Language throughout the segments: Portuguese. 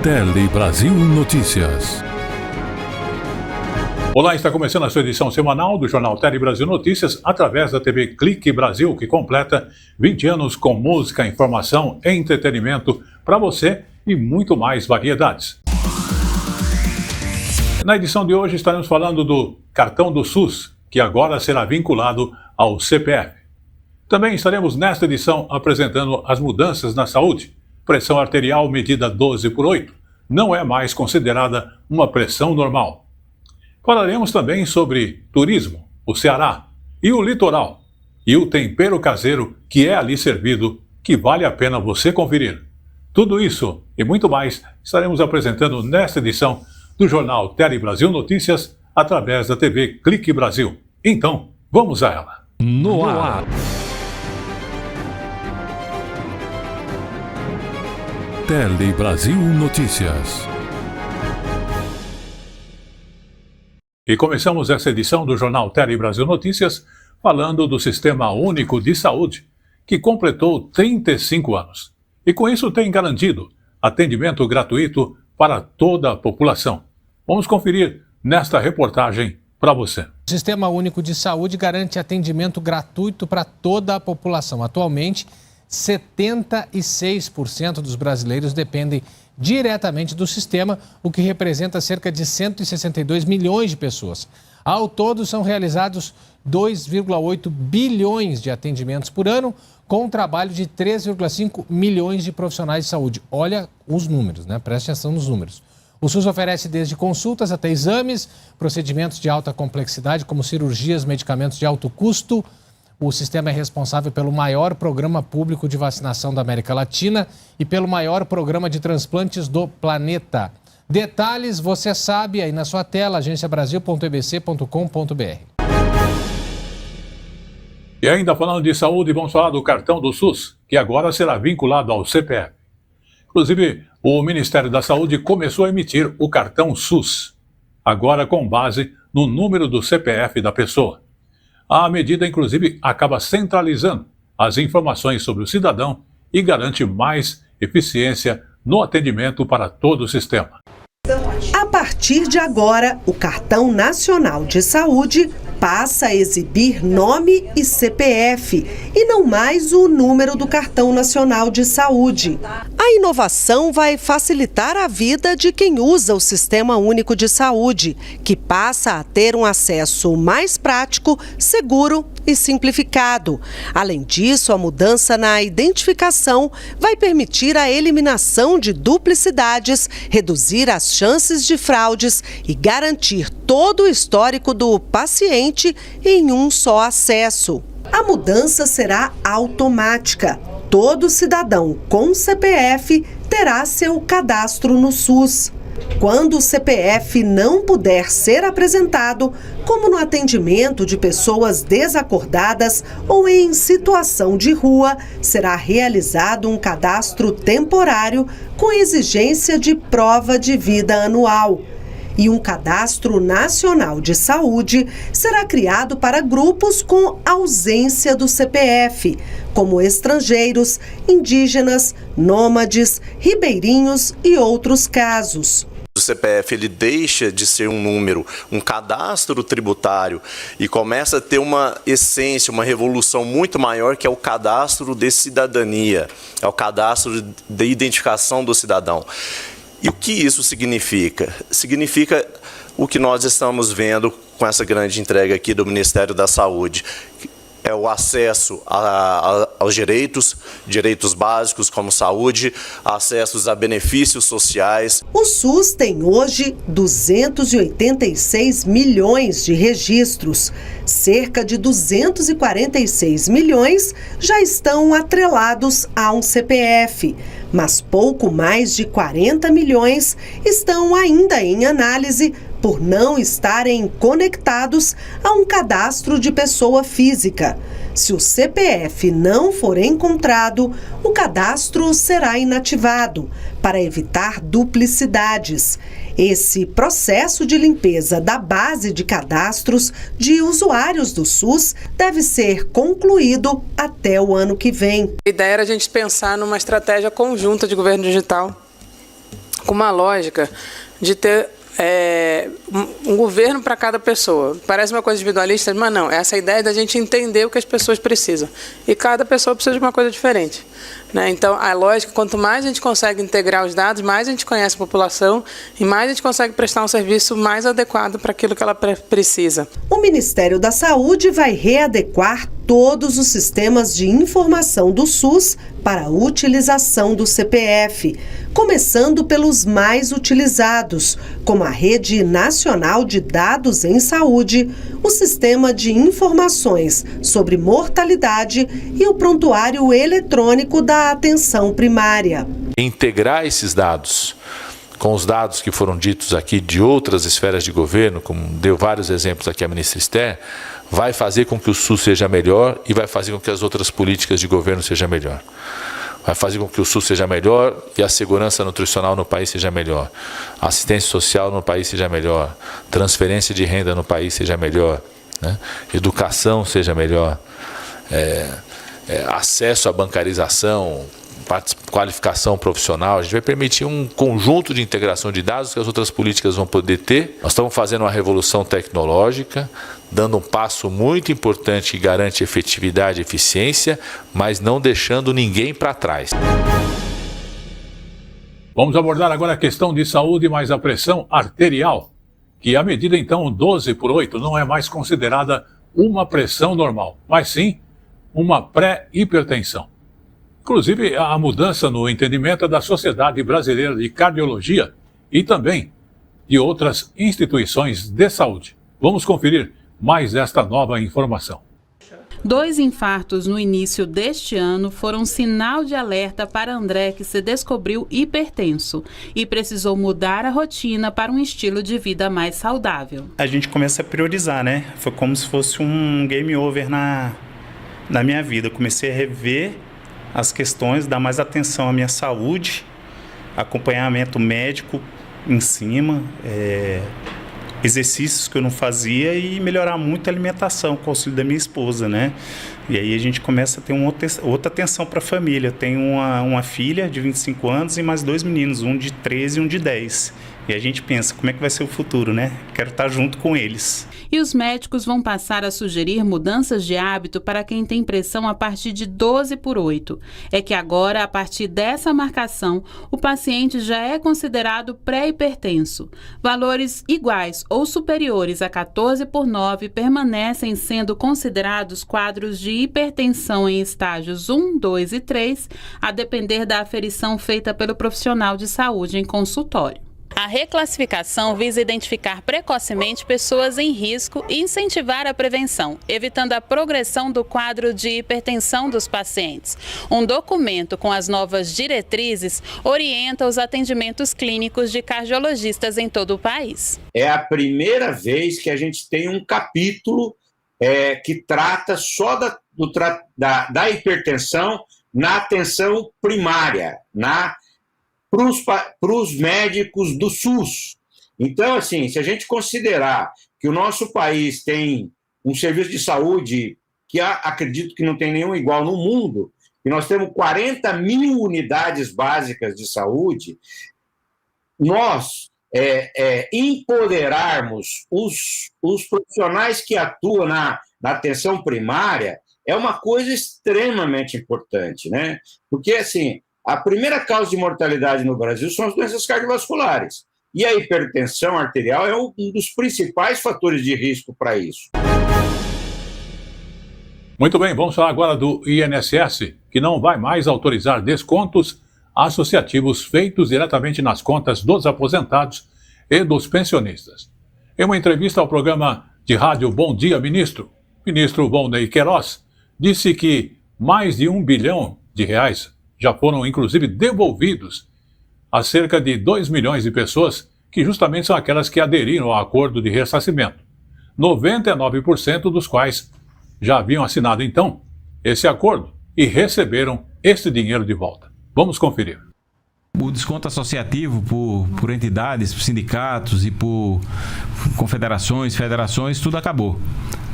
Tele Brasil Notícias. Olá, está começando a sua edição semanal do Jornal Tele Brasil Notícias através da TV Clique Brasil, que completa 20 anos com música, informação, entretenimento para você e muito mais variedades. Na edição de hoje estaremos falando do cartão do SUS, que agora será vinculado ao CPF. Também estaremos nesta edição apresentando as mudanças na saúde. Pressão arterial medida 12/8 não é mais considerada uma pressão normal. Falaremos também sobre turismo, o Ceará e o litoral, e o tempero caseiro que é ali servido, que vale a pena você conferir. Tudo isso e muito mais estaremos apresentando nesta edição do Jornal Tele Brasil Notícias através da TV Clique Brasil. Então, vamos a ela. No ar. Tele Brasil Notícias. E começamos essa edição do Jornal Tele Brasil Notícias falando do Sistema Único de Saúde, que completou 35 anos. E com isso tem garantido atendimento gratuito para toda a população. Vamos conferir nesta reportagem para você. O Sistema Único de Saúde garante atendimento gratuito para toda a população. Atualmente, 76% dos brasileiros dependem diretamente do sistema, o que representa cerca de 162 milhões de pessoas. Ao todo, são realizados 2,8 bilhões de atendimentos por ano, com um trabalho de 3,5 milhões de profissionais de saúde. Olha os números, né? Preste atenção nos números. O SUS oferece desde consultas até exames, procedimentos de alta complexidade, como cirurgias, medicamentos de alto custo. O sistema é responsável pelo maior programa público de vacinação da América Latina e pelo maior programa de transplantes do planeta. Detalhes você sabe aí na sua tela, agenciabrasil.ebc.com.br. E ainda falando de saúde, vamos falar do cartão do SUS, que agora será vinculado ao CPF. Inclusive, o Ministério da Saúde começou a emitir o cartão SUS, agora com base no número do CPF da pessoa. A medida, inclusive, acaba centralizando as informações sobre o cidadão e garante mais eficiência no atendimento para todo o sistema. A partir de agora, o Cartão Nacional de Saúde passa a exibir nome e CPF e não mais o número do Cartão Nacional de Saúde. A inovação vai facilitar a vida de quem usa o Sistema Único de Saúde, que passa a ter um acesso mais prático, seguro e simplificado. Além disso, a mudança na identificação vai permitir a eliminação de duplicidades, reduzir as chances de fraudes e garantir todo o histórico do paciente em um só acesso. A mudança será automática. Todo cidadão com CPF terá seu cadastro no SUS. Quando o CPF não puder ser apresentado, como no atendimento de pessoas desacordadas ou em situação de rua, será realizado um cadastro temporário com exigência de prova de vida anual. E um cadastro nacional de saúde será criado para grupos com ausência do CPF, como estrangeiros, indígenas, nômades, ribeirinhos e outros casos. O CPF ele deixa de ser um número, um cadastro tributário e começa a ter uma essência, uma revolução muito maior, que é o cadastro de cidadania, é o cadastro de identificação do cidadão. E o que isso significa? Significa o que nós estamos vendo com essa grande entrega aqui do Ministério da Saúde. É o acesso aos direitos básicos como saúde, acessos a benefícios sociais. O SUS tem hoje 286 milhões de registros. Cerca de 246 milhões já estão atrelados a um CPF, mas pouco mais de 40 milhões estão ainda em análise por não estarem conectados a um cadastro de pessoa física. Se o CPF não for encontrado, o cadastro será inativado, para evitar duplicidades. Esse processo de limpeza da base de cadastros de usuários do SUS deve ser concluído até o ano que vem. A ideia era a gente pensar numa estratégia conjunta de governo digital com uma lógica de ter um governo para cada pessoa. Parece uma coisa individualista, mas não. Essa é a ideia da gente entender o que as pessoas precisam. E cada pessoa precisa de uma coisa diferente, né? Então, a lógica, quanto mais a gente consegue integrar os dados, mais a gente conhece a população e mais a gente consegue prestar um serviço mais adequado para aquilo que ela precisa. O Ministério da Saúde vai readequar todos os sistemas de informação do SUS para a utilização do CPF, começando pelos mais utilizados, como a Rede Nacional de Dados em Saúde, o Sistema de Informações sobre Mortalidade e o Prontuário Eletrônico da Atenção Primária. Integrar esses dados com os dados que foram ditos aqui de outras esferas de governo, como deu vários exemplos aqui a ministra Esther, vai fazer com que o SUS seja melhor e vai fazer com que as outras políticas de governo sejam melhor. Vai fazer com que o SUS seja melhor e a segurança nutricional no país seja melhor, a assistência social no país seja melhor, transferência de renda no país seja melhor, né? Educação seja melhor, acesso à bancarização, qualificação profissional. A gente vai permitir um conjunto de integração de dados que as outras políticas vão poder ter. Nós estamos fazendo uma revolução tecnológica, dando um passo muito importante que garante efetividade e eficiência, mas não deixando ninguém para trás. Vamos abordar agora a questão de saúde, mas a pressão arterial, que a medida então 12/8 não é mais considerada uma pressão normal, mas sim uma pré-hipertensão. Inclusive, a mudança no entendimento da Sociedade Brasileira de Cardiologia e também de outras instituições de saúde. Vamos conferir mais esta nova informação. 2 infartos no início deste ano foram sinal de alerta para André, que se descobriu hipertenso e precisou mudar a rotina para um estilo de vida mais saudável. A gente começa a priorizar, né? Foi como se fosse um game over na minha vida. Eu comecei a rever as questões, dar mais atenção à minha saúde, acompanhamento médico em cima, exercícios que eu não fazia e melhorar muito a alimentação com o auxílio da minha esposa, né? E aí a gente começa a ter outra atenção para a família. Eu tenho uma filha de 25 anos e mais 2 meninos, um de 13 e um de 10. E a gente pensa, como é que vai ser o futuro, né? Quero estar junto com eles. E os médicos vão passar a sugerir mudanças de hábito para quem tem pressão a partir de 12/8. É que agora, a partir dessa marcação, o paciente já é considerado pré-hipertenso. Valores iguais ou superiores a 14/9 permanecem sendo considerados quadros de hipertensão em estágios 1, 2 e 3, a depender da aferição feita pelo profissional de saúde em consultório. A reclassificação visa identificar precocemente pessoas em risco e incentivar a prevenção, evitando a progressão do quadro de hipertensão dos pacientes. Um documento com as novas diretrizes orienta os atendimentos clínicos de cardiologistas em todo o país. É a primeira vez que a gente tem um capítulo que trata só da hipertensão na atenção primária, para os médicos do SUS. Então, assim, se a gente considerar que o nosso país tem um serviço de saúde que acredito que não tem nenhum igual no mundo, e nós temos 40 mil unidades básicas de saúde, nós empoderarmos os profissionais que atuam na atenção primária é uma coisa extremamente importante, né? Porque, assim, a primeira causa de mortalidade no Brasil são as doenças cardiovasculares. E a hipertensão arterial é um dos principais fatores de risco para isso. Muito bem, vamos falar agora do INSS, que não vai mais autorizar descontos associativos feitos diretamente nas contas dos aposentados e dos pensionistas. Em uma entrevista ao programa de rádio Bom Dia, Ministro, o ministro Volney Queiroz disse que mais de R$1 bilhão já foram, inclusive, devolvidos a cerca de 2 milhões de pessoas, que justamente são aquelas que aderiram ao acordo de ressarcimento. 99% dos quais já haviam assinado, então, esse acordo e receberam esse dinheiro de volta. Vamos conferir. O desconto associativo por entidades, por sindicatos e por confederações, federações, tudo acabou.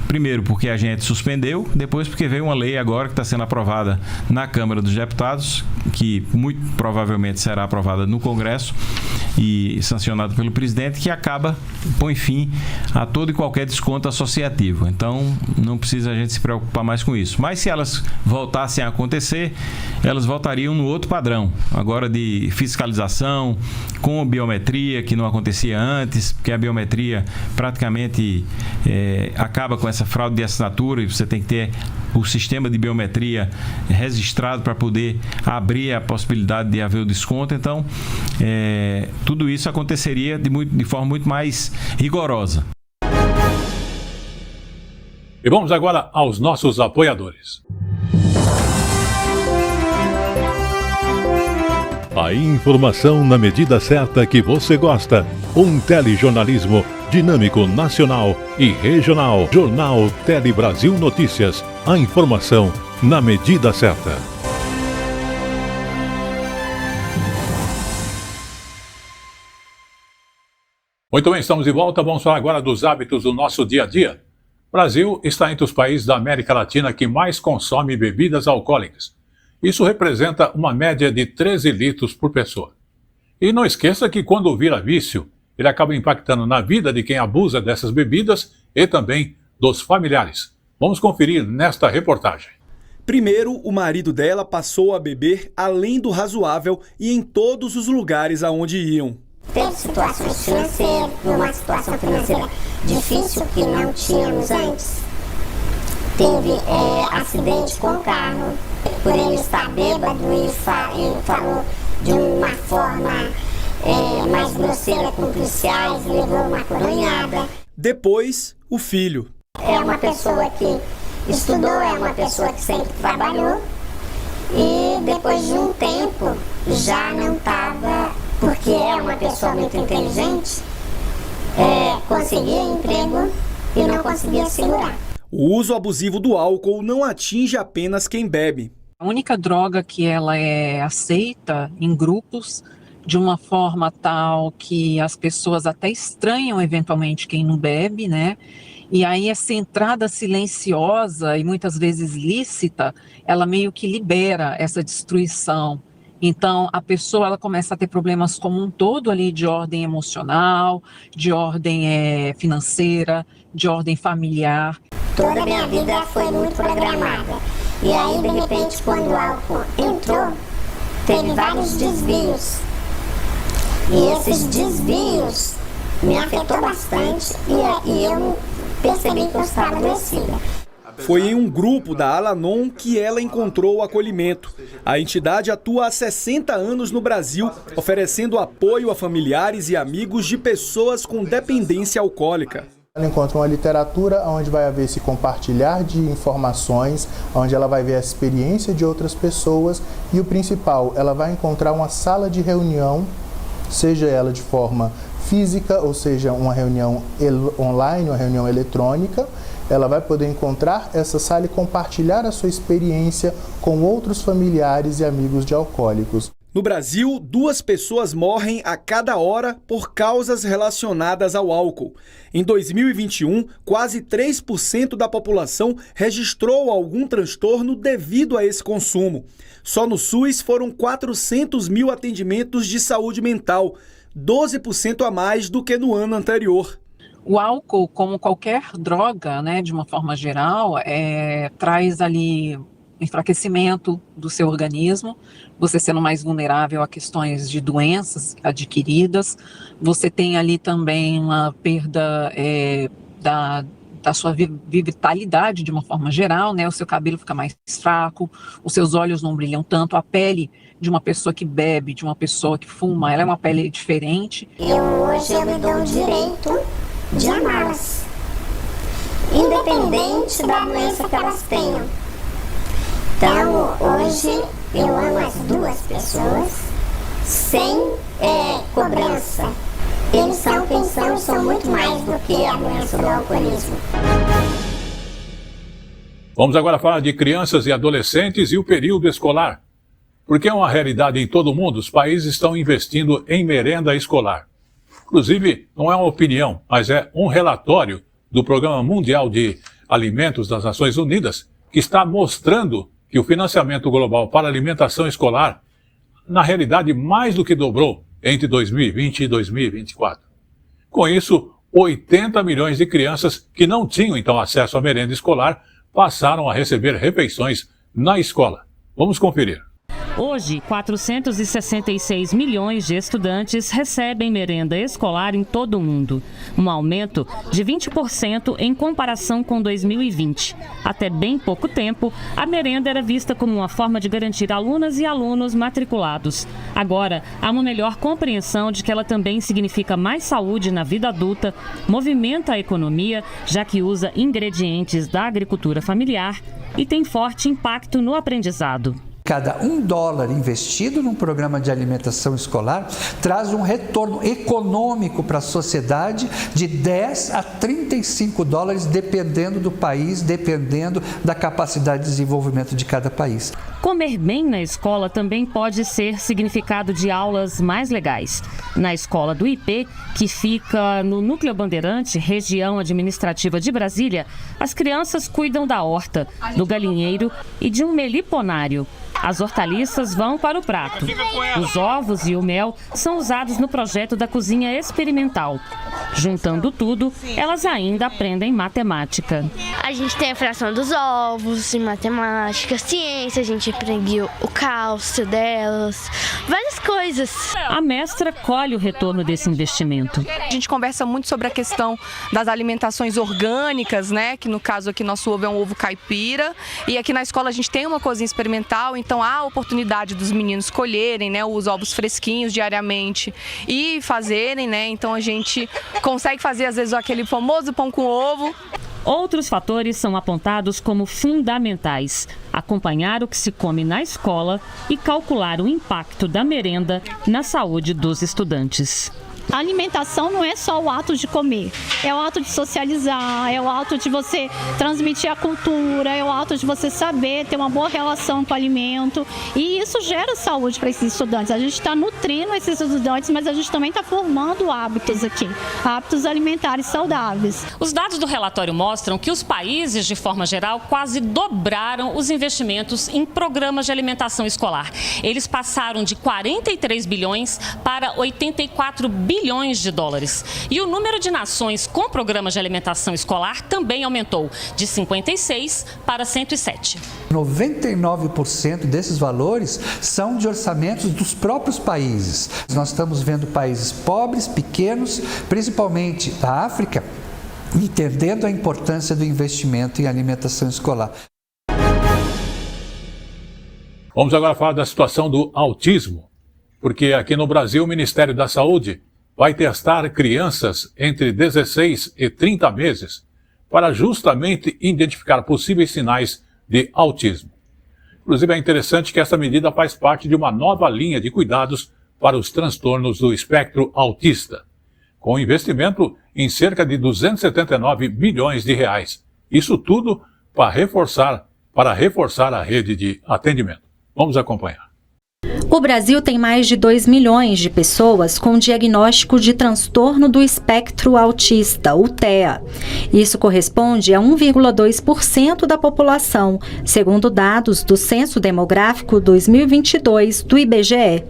Primeiro porque a gente suspendeu, depois porque veio uma lei agora que está sendo aprovada na Câmara dos Deputados, que muito provavelmente será aprovada no Congresso e sancionada pelo presidente, que põe fim a todo e qualquer desconto associativo. Então, não precisa a gente se preocupar mais com isso. Mas se elas voltassem a acontecer, elas voltariam no outro padrão, agora de fiscalização, com biometria, que não acontecia antes, porque a biometria praticamente acaba com essa fraude de assinatura e você tem que ter o sistema de biometria registrado para poder abrir a possibilidade de haver o desconto. Então, tudo isso aconteceria de forma muito mais rigorosa. E vamos agora aos nossos apoiadores. A informação na medida certa que você gosta. Um telejornalismo dinâmico, nacional e regional. Jornal Tele Brasil Notícias. A informação na medida certa. Muito bem, estamos de volta. Vamos falar agora dos hábitos do nosso dia a dia. O Brasil está entre os países da América Latina que mais consome bebidas alcoólicas. Isso representa uma média de 13 litros por pessoa. E não esqueça que quando vira vício, ele acaba impactando na vida de quem abusa dessas bebidas e também dos familiares. Vamos conferir nesta reportagem. Primeiro, o marido dela passou a beber além do razoável e em todos os lugares aonde iam. Teve situações financeiras, numa situação financeira difícil que não tínhamos antes. Teve acidente com o carro, por ele estar bêbado, ele falou de uma forma mais grosseira com policiais, levou uma coronhada. Depois, o filho. É uma pessoa que estudou, é uma pessoa que sempre trabalhou e depois de um tempo já não estava, porque é uma pessoa muito inteligente, conseguia emprego e não conseguia segurar. O uso abusivo do álcool não atinge apenas quem bebe. A única droga que ela é aceita em grupos de uma forma tal que as pessoas até estranham eventualmente quem não bebe, né? E aí essa entrada silenciosa e muitas vezes lícita, ela meio que libera essa destruição. Então, a pessoa ela começa a ter problemas como um todo ali de ordem emocional, de ordem financeira, de ordem familiar. Toda a minha vida foi muito programada. E aí, de repente, quando o álcool entrou, teve vários desvios. E esses desvios me afetou bastante e eu percebi que eu estava adoecida. Foi em um grupo da Al-Anon que ela encontrou o acolhimento. A entidade atua há 60 anos no Brasil, oferecendo apoio a familiares e amigos de pessoas com dependência alcoólica. Ela encontra uma literatura onde vai haver esse compartilhar de informações, onde ela vai ver a experiência de outras pessoas e o principal, ela vai encontrar uma sala de reunião, seja ela de forma física, ou seja, uma reunião online, uma reunião eletrônica. Ela vai poder encontrar essa sala e compartilhar a sua experiência com outros familiares e amigos de alcoólicos. No Brasil, 2 pessoas morrem a cada hora por causas relacionadas ao álcool. Em 2021, quase 3% da população registrou algum transtorno devido a esse consumo. Só no SUS foram 400 mil atendimentos de saúde mental, 12% a mais do que no ano anterior. O álcool, como qualquer droga, né, de uma forma geral, traz ali enfraquecimento do seu organismo, você sendo mais vulnerável a questões de doenças adquiridas, você tem ali também uma perda da sua vitalidade de uma forma geral, né? O seu cabelo fica mais fraco, os seus olhos não brilham tanto, a pele de uma pessoa que bebe, de uma pessoa que fuma, ela é uma pele diferente. Hoje eu me dou o direito de amá-las, independente da doença que elas tenham. Então, hoje eu amo as 2 pessoas sem cobrança. Eles são quem são muito mais do que a doença do alcoolismo. Vamos agora falar de crianças e adolescentes e o período escolar. Porque é uma realidade em todo o mundo, os países estão investindo em merenda escolar. Inclusive, não é uma opinião, mas é um relatório do Programa Mundial de Alimentos das Nações Unidas, que está mostrando que o financiamento global para a alimentação escolar, na realidade, mais do que dobrou entre 2020 e 2024. Com isso, 80 milhões de crianças que não tinham, então, acesso à merenda escolar passaram a receber refeições na escola. Vamos conferir. Hoje, 466 milhões de estudantes recebem merenda escolar em todo o mundo, um aumento de 20% em comparação com 2020. Até bem pouco tempo, a merenda era vista como uma forma de garantir alunas e alunos matriculados. Agora, há uma melhor compreensão de que ela também significa mais saúde na vida adulta, movimenta a economia, já que usa ingredientes da agricultura familiar e tem forte impacto no aprendizado. Cada $1 investido num programa de alimentação escolar traz um retorno econômico para a sociedade de 10 a 35 dólares, dependendo do país, dependendo da capacidade de desenvolvimento de cada país. Comer bem na escola também pode ser significado de aulas mais legais. Na escola do IP, que fica no Núcleo Bandeirante, região administrativa de Brasília, as crianças cuidam da horta, do galinheiro e de um meliponário. As hortaliças vão para o prato. Os ovos e o mel são usados no projeto da cozinha experimental. Juntando tudo, elas ainda aprendem matemática. A gente tem a fração dos ovos, em matemática, ciência, a gente aprendeu o cálcio delas, várias coisas. A mestra colhe o retorno desse investimento. A gente conversa muito sobre a questão das alimentações orgânicas, né? Que no caso aqui nosso ovo é um ovo caipira. E aqui na escola a gente tem uma cozinha experimental, então há a oportunidade dos meninos colherem, né, os ovos fresquinhos diariamente e fazerem, né? Então a gente consegue fazer às vezes aquele famoso pão com ovo. Outros fatores são apontados como fundamentais: acompanhar o que se come na escola e calcular o impacto da merenda na saúde dos estudantes. A alimentação não é só o ato de comer, é o ato de socializar, é o ato de você transmitir a cultura, é o ato de você saber ter uma boa relação com o alimento, e isso gera saúde para esses estudantes. A gente está nutrindo esses estudantes, mas a gente também está formando hábitos aqui, hábitos alimentares saudáveis. Os dados do relatório mostram que os países, de forma geral, quase dobraram os investimentos em programas de alimentação escolar. Eles passaram de 43 bilhões para 84 bilhões de dólares. E o número de nações com programas de alimentação escolar também aumentou, de 56 para 107. 99% desses valores são de orçamentos dos próprios países. Nós estamos vendo países pobres, pequenos, principalmente da África, entendendo a importância do investimento em alimentação escolar. Vamos agora falar da situação do autismo, porque aqui no Brasil o Ministério da Saúde vai testar crianças entre 16 e 30 meses para justamente identificar possíveis sinais de autismo. Inclusive é interessante que essa medida faz parte de uma nova linha de cuidados para os transtornos do espectro autista, com investimento em cerca de 279 milhões de reais. Isso tudo para reforçar a rede de atendimento. Vamos acompanhar. O Brasil tem mais de 2 milhões de pessoas com diagnóstico de transtorno do espectro autista, o TEA. Isso corresponde a 1,2% da população, segundo dados do Censo Demográfico 2022 do IBGE.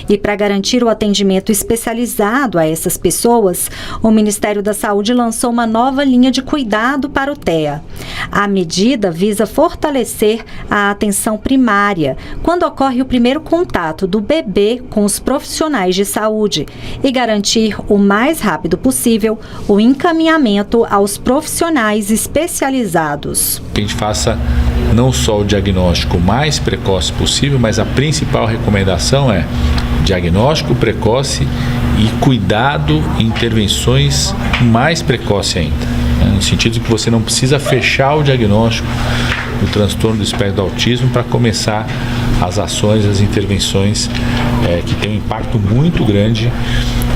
E para garantir o atendimento especializado a essas pessoas, o Ministério da Saúde lançou uma nova linha de cuidado para o TEA. A medida visa fortalecer a atenção primária, quando ocorre o primeiro contato do bebê com os profissionais de saúde e garantir o mais rápido possível o encaminhamento aos profissionais especializados. Que a gente faça não só o diagnóstico mais precoce possível, mas a principal recomendação é diagnóstico precoce e cuidado e intervenções mais precoce ainda, no sentido de que você não precisa fechar o diagnóstico do transtorno do espectro do autismo para começar as ações, as intervenções que têm um impacto muito grande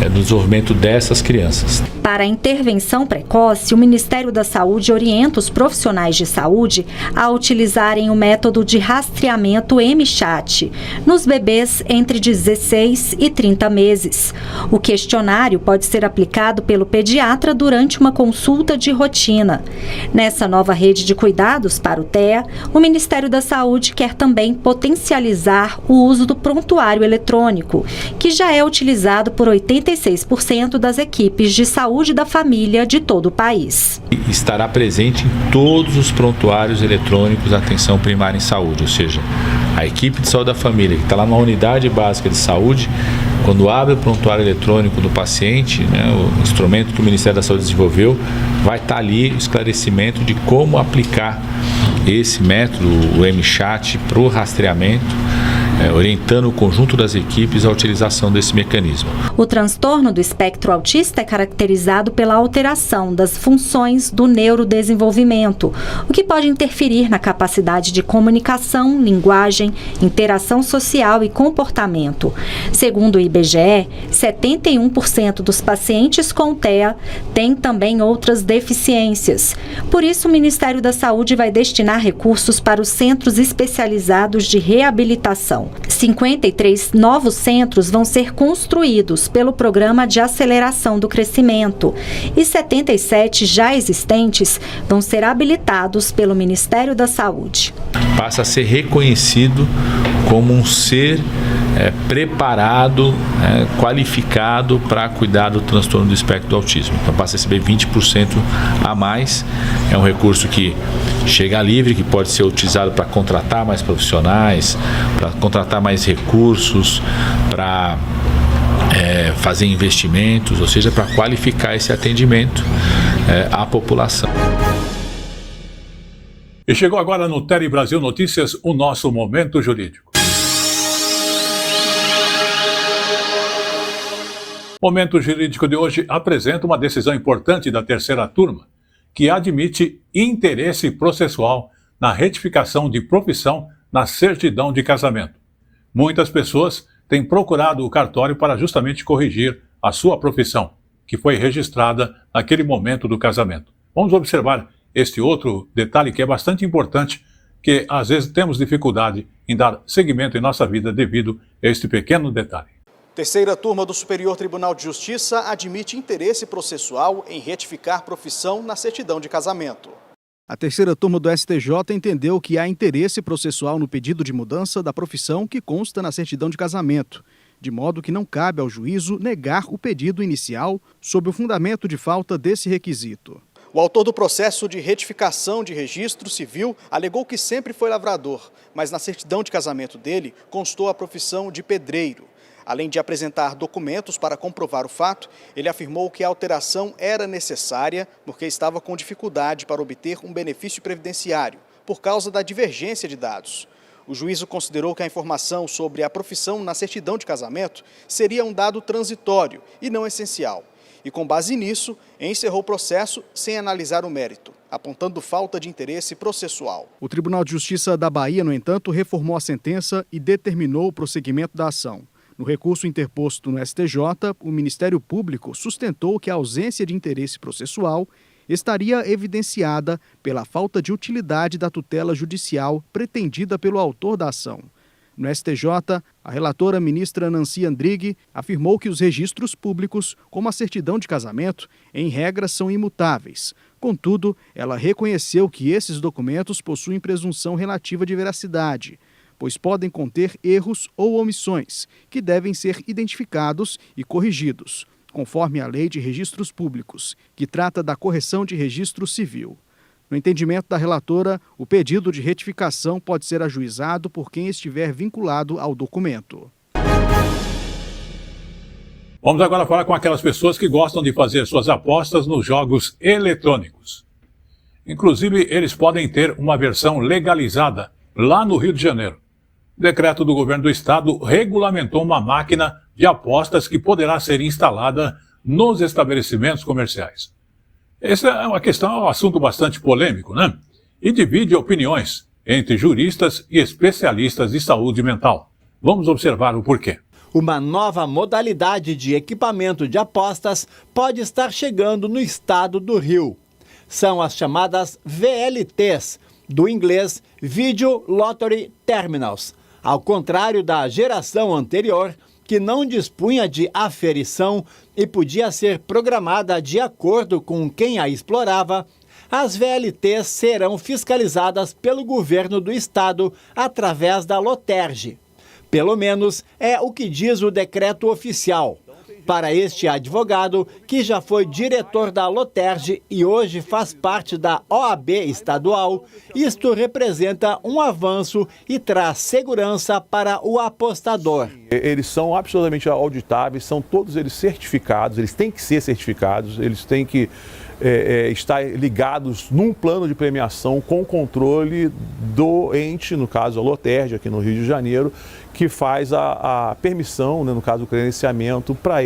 no desenvolvimento dessas crianças. Para a intervenção precoce, o Ministério da Saúde orienta os profissionais de saúde a utilizarem o método de rastreamento MChat nos bebês entre 16 e 30 meses. O questionário pode ser aplicado pelo pediatra durante uma consulta de rotina. Nessa nova rede de cuidados para o TEA, o Ministério da Saúde quer também potencializar o uso do prontuário eletrônico, que já é utilizado por 86% das equipes de saúde da família de todo o país. Estará presente em todos os prontuários eletrônicos da atenção primária em saúde, ou seja, a equipe de saúde da família que está lá na unidade básica de saúde, quando abre o prontuário eletrônico do paciente, o instrumento que o Ministério da Saúde desenvolveu, vai estar ali o esclarecimento de como aplicar esse método, o MChat, para o rastreamento, orientando o conjunto das equipes à utilização desse mecanismo. O transtorno do espectro autista é caracterizado pela alteração das funções do neurodesenvolvimento, o que pode interferir na capacidade de comunicação, linguagem, interação social e comportamento. Segundo o IBGE, 71% dos pacientes com TEA têm também outras deficiências. Por isso, o Ministério da Saúde vai destinar recursos para os centros especializados de reabilitação. 53 novos centros vão ser construídos pelo Programa de Aceleração do Crescimento e 77 já existentes vão ser habilitados pelo Ministério da Saúde. Passa a ser reconhecido como um ser preparado, qualificado para cuidar do transtorno do espectro do autismo. Então passa a receber 20% a mais. É um recurso que chega livre, que pode ser utilizado para contratar mais profissionais, para contratar mais recursos, para fazer investimentos, ou seja, para qualificar esse atendimento à população. E chegou agora no Tele Brasil Notícias o nosso Momento Jurídico. O Momento Jurídico de hoje apresenta uma decisão importante da terceira turma, que admite interesse processual na retificação de profissão na certidão de casamento. Muitas pessoas têm procurado o cartório para justamente corrigir a sua profissão, que foi registrada naquele momento do casamento. Vamos observar este outro detalhe que é bastante importante, que às vezes temos dificuldade em dar seguimento em nossa vida devido a este pequeno detalhe. Terceira turma do Superior Tribunal de Justiça admite interesse processual em retificar profissão na certidão de casamento. A terceira turma do STJ entendeu que há interesse processual no pedido de mudança da profissão que consta na certidão de casamento, de modo que não cabe ao juízo negar o pedido inicial sob o fundamento de falta desse requisito. O autor do processo de retificação de registro civil alegou que sempre foi lavrador, mas na certidão de casamento dele constou a profissão de pedreiro. Além de apresentar documentos para comprovar o fato, ele afirmou que a alteração era necessária porque estava com dificuldade para obter um benefício previdenciário, por causa da divergência de dados. O juízo considerou que a informação sobre a profissão na certidão de casamento seria um dado transitório e não essencial. E, com base nisso, encerrou o processo sem analisar o mérito, apontando falta de interesse processual. O Tribunal de Justiça da Bahia, no entanto, reformou a sentença e determinou o prosseguimento da ação. No recurso interposto no STJ, o Ministério Público sustentou que a ausência de interesse processual estaria evidenciada pela falta de utilidade da tutela judicial pretendida pelo autor da ação. No STJ, a relatora ministra Nancy Andrighi afirmou que os registros públicos, como a certidão de casamento, em regra são imutáveis. Contudo, ela reconheceu que esses documentos possuem presunção relativa de veracidade, pois podem conter erros ou omissões, que devem ser identificados e corrigidos, conforme a Lei de Registros Públicos, que trata da correção de registro civil. No entendimento da relatora, o pedido de retificação pode ser ajuizado por quem estiver vinculado ao documento. Vamos agora falar com aquelas pessoas que gostam de fazer suas apostas nos jogos eletrônicos. Inclusive, eles podem ter uma versão legalizada lá no Rio de Janeiro. O decreto do governo do estado regulamentou uma máquina de apostas que poderá ser instalada nos estabelecimentos comerciais. Essa é uma questão, um assunto bastante polêmico, né? E divide opiniões entre juristas e especialistas de saúde mental. Vamos observar o porquê. Uma nova modalidade de equipamento de apostas pode estar chegando no estado do Rio. São as chamadas VLTs, do inglês Video Lottery Terminals. Ao contrário da geração anterior, que não dispunha de aferição e podia ser programada de acordo com quem a explorava, as VLTs serão fiscalizadas pelo governo do estado através da Loterge. Pelo menos é o que diz o decreto oficial. Para este advogado, que já foi diretor da Loterge e hoje faz parte da OAB estadual, isto representa um avanço e traz segurança para o apostador. Eles são absolutamente auditáveis, são todos eles certificados, eles têm que ser certificados, eles têm que estar ligados num plano de premiação com controle do ente, no caso a Loterge, aqui no Rio de Janeiro, que faz a permissão, né, no caso o credenciamento, para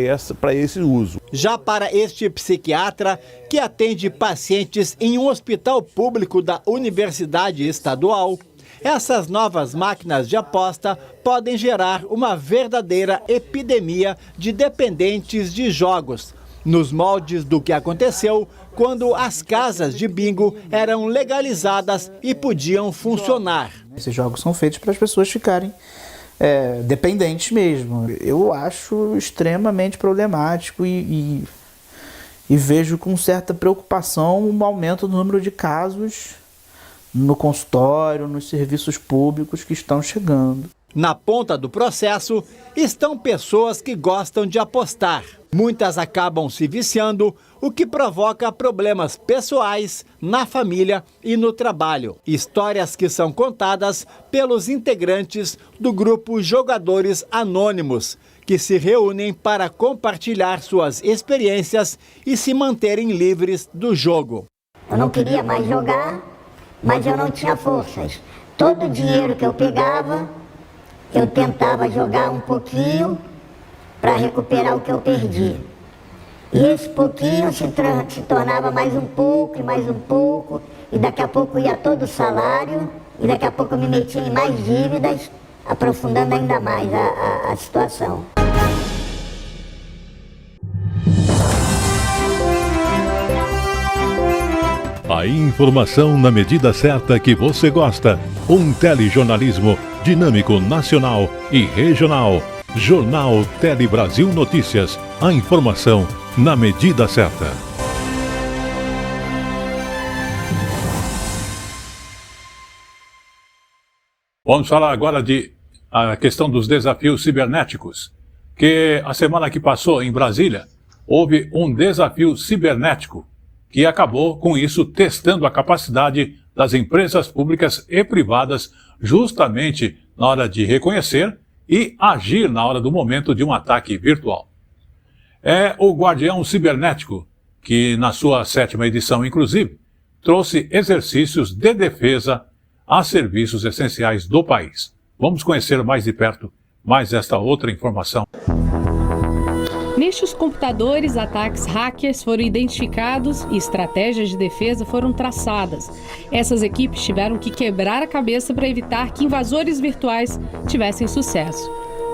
esse uso. Já para este psiquiatra, que atende pacientes em um hospital público da Universidade Estadual, essas novas máquinas de aposta podem gerar uma verdadeira epidemia de dependentes de jogos, nos moldes do que aconteceu quando as casas de bingo eram legalizadas e podiam funcionar. Esses jogos são feitos para as pessoas ficarem dependentes mesmo. Eu acho extremamente problemático e vejo com certa preocupação um aumento do número de casos no consultório, nos serviços públicos que estão chegando. Na ponta do processo estão pessoas que gostam de apostar. Muitas acabam se viciando, o que provoca problemas pessoais, na família e no trabalho. Histórias que são contadas pelos integrantes do grupo Jogadores Anônimos, que se reúnem para compartilhar suas experiências e se manterem livres do jogo. Eu não queria mais jogar, mas eu não tinha forças. Todo o dinheiro que eu pegava, eu tentava jogar um pouquinho para recuperar o que eu perdi. E esse pouquinho se tornava mais um pouco, e mais um pouco, e daqui a pouco ia todo o salário, e daqui a pouco eu me metia em mais dívidas, aprofundando ainda mais a situação. A informação na medida certa que você gosta. Um telejornalismo dinâmico, nacional e regional. Jornal Tele Brasil Notícias. A informação na medida certa. Vamos falar agora a questão dos desafios cibernéticos. Que a semana que passou em Brasília, houve um desafio cibernético que acabou, com isso, testando a capacidade das empresas públicas e privadas justamente na hora de reconhecer e agir na hora do momento de um ataque virtual. É o Guardião Cibernético, que na sua 7ª edição, inclusive, trouxe exercícios de defesa a serviços essenciais do país. Vamos conhecer mais de perto mais esta outra informação. Nestes computadores, ataques hackers foram identificados e estratégias de defesa foram traçadas. Essas equipes tiveram que quebrar a cabeça para evitar que invasores virtuais tivessem sucesso.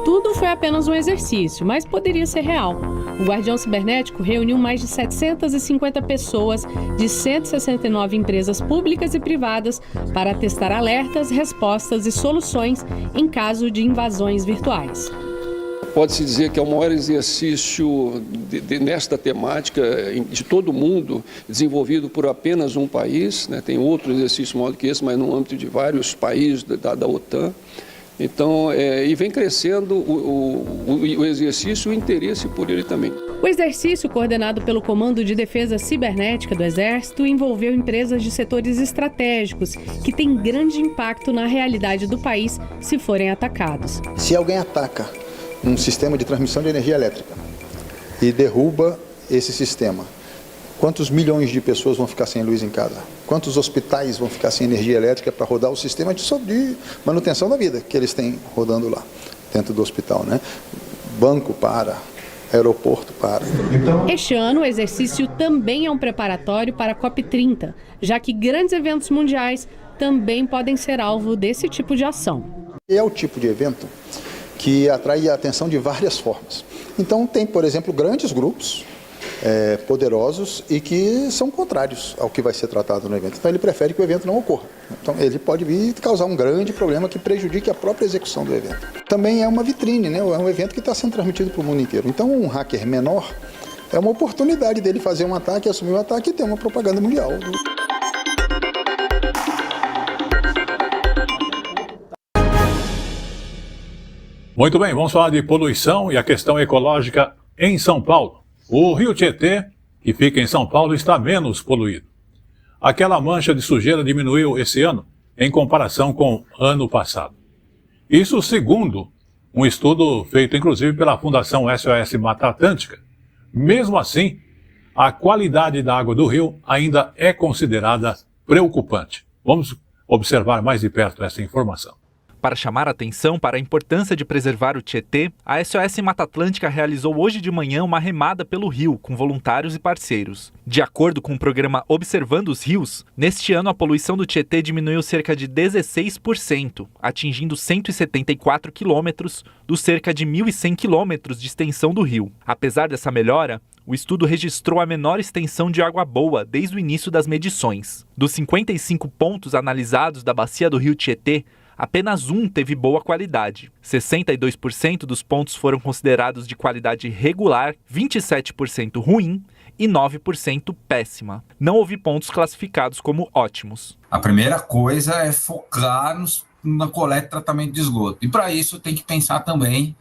Tudo foi apenas um exercício, mas poderia ser real. O Guardião Cibernético reuniu mais de 750 pessoas de 169 empresas públicas e privadas para testar alertas, respostas e soluções em caso de invasões virtuais. Pode-se dizer que é o maior exercício nesta temática de todo o mundo, desenvolvido por apenas um país, né? Tem outro exercício maior do que esse, mas no âmbito de vários países da OTAN. Então, e vem crescendo o exercício e o interesse por ele também. O exercício, coordenado pelo Comando de Defesa Cibernética do Exército, envolveu empresas de setores estratégicos que têm grande impacto na realidade do país se forem atacados. Se alguém ataca um sistema de transmissão de energia elétrica e derruba esse sistema, quantos milhões de pessoas vão ficar sem luz em casa? Quantos hospitais vão ficar sem energia elétrica para rodar o sistema de manutenção da vida que eles têm rodando lá, dentro do hospital, né? Banco para, aeroporto para. Este ano, o exercício também é um preparatório para a COP30, já que grandes eventos mundiais também podem ser alvo desse tipo de ação. É o tipo de evento que atrai a atenção de várias formas. Então tem, por exemplo, grandes grupos poderosos e que são contrários ao que vai ser tratado no evento. Então ele prefere que o evento não ocorra. Então ele pode vir causar um grande problema que prejudique a própria execução do evento. Também é uma vitrine, né? É um evento que está sendo transmitido para o mundo inteiro. Então um hacker menor é uma oportunidade dele fazer um ataque, assumir um ataque e ter uma propaganda mundial. Muito bem, vamos falar de poluição e a questão ecológica em São Paulo. O rio Tietê, que fica em São Paulo, está menos poluído. Aquela mancha de sujeira diminuiu esse ano em comparação com o ano passado. Isso segundo um estudo feito inclusive pela Fundação SOS Mata Atlântica. Mesmo assim, a qualidade da água do rio ainda é considerada preocupante. Vamos observar mais de perto essa informação. Para chamar atenção para a importância de preservar o Tietê, a SOS Mata Atlântica realizou hoje de manhã uma remada pelo rio com voluntários e parceiros. De acordo com o programa Observando os Rios, neste ano a poluição do Tietê diminuiu cerca de 16%, atingindo 174 quilômetros dos cerca de 1.100 quilômetros de extensão do rio. Apesar dessa melhora, o estudo registrou a menor extensão de água boa desde o início das medições. Dos 55 pontos analisados da bacia do rio Tietê, apenas um teve boa qualidade. 62% dos pontos foram considerados de qualidade regular, 27% ruim e 9% péssima. Não houve pontos classificados como ótimos. A primeira coisa é focar na coleta e tratamento de esgoto. E para isso tem que pensar também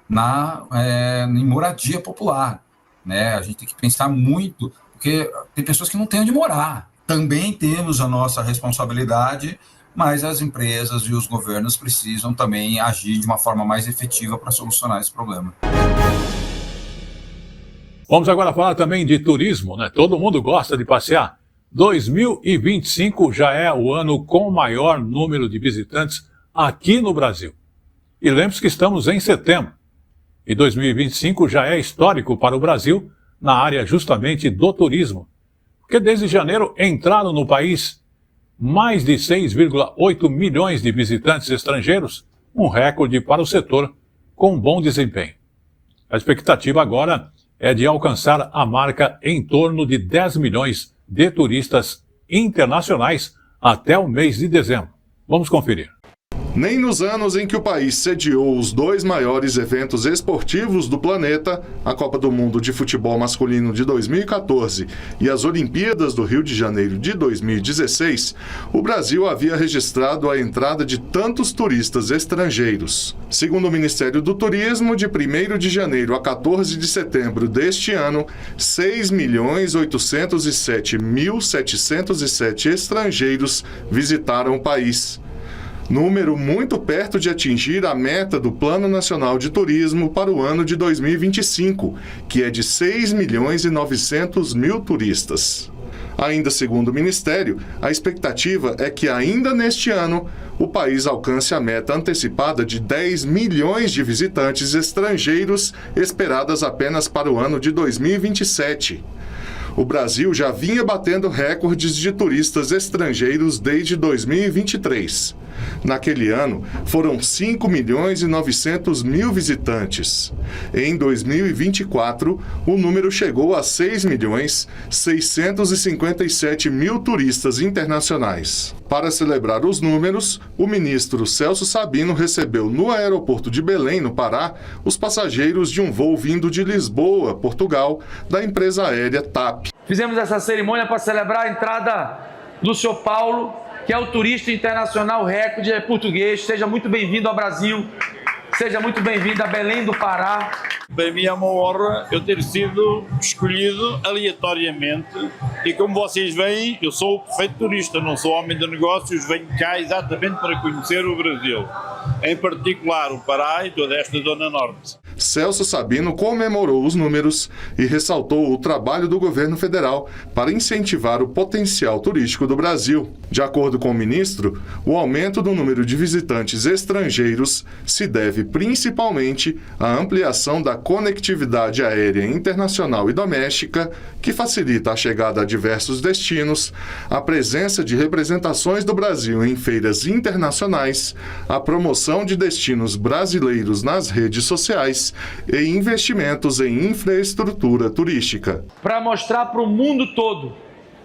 em moradia popular. Né? A gente tem que pensar muito, porque tem pessoas que não têm onde morar. Também temos a nossa responsabilidade, mas as empresas e os governos precisam também agir de uma forma mais efetiva para solucionar esse problema. Vamos agora falar também de turismo, né? Todo mundo gosta de passear. 2025 já é o ano com o maior número de visitantes aqui no Brasil. E lembre-se que estamos em setembro. E 2025 já é histórico para o Brasil na área justamente do turismo. Porque desde janeiro entraram no país mais de 6,8 milhões de visitantes estrangeiros, um recorde para o setor com bom desempenho. A expectativa agora é de alcançar a marca em torno de 10 milhões de turistas internacionais até o mês de dezembro. Vamos conferir. Nem nos anos em que o país sediou os dois maiores eventos esportivos do planeta, a Copa do Mundo de Futebol Masculino de 2014 e as Olimpíadas do Rio de Janeiro de 2016, o Brasil havia registrado a entrada de tantos turistas estrangeiros. Segundo o Ministério do Turismo, de 1º de janeiro a 14 de setembro deste ano, 6.807.707 estrangeiros visitaram o país. Número muito perto de atingir a meta do Plano Nacional de Turismo para o ano de 2025, que é de 6.900.000 turistas. Ainda segundo o Ministério, a expectativa é que ainda neste ano o país alcance a meta antecipada de 10 milhões de visitantes estrangeiros esperadas apenas para o ano de 2027. O Brasil já vinha batendo recordes de turistas estrangeiros desde 2023. Naquele ano, foram 5.900.000 visitantes. Em 2024, o número chegou a 6.657.000 turistas internacionais. Para celebrar os números, o ministro Celso Sabino recebeu no aeroporto de Belém, no Pará, os passageiros de um voo vindo de Lisboa, Portugal, da empresa aérea TAP. Fizemos essa cerimônia para celebrar a entrada do senhor Paulo, que é o turista internacional recorde português. Seja muito bem-vindo ao Brasil, seja muito bem-vindo a Belém do Pará. Para mim é uma honra eu ter sido escolhido aleatoriamente e como vocês veem, eu sou o perfeito turista, não sou homem de negócios, venho cá exatamente para conhecer o Brasil, em particular o Pará e toda esta zona norte. Celso Sabino comemorou os números e ressaltou o trabalho do governo federal para incentivar o potencial turístico do Brasil. De acordo com o ministro, o aumento do número de visitantes estrangeiros se deve principalmente à ampliação da conectividade aérea internacional e doméstica, que facilita a chegada a diversos destinos, a presença de representações do Brasil em feiras internacionais, a promoção de destinos brasileiros nas redes sociais e investimentos em infraestrutura turística. Para mostrar para o mundo todo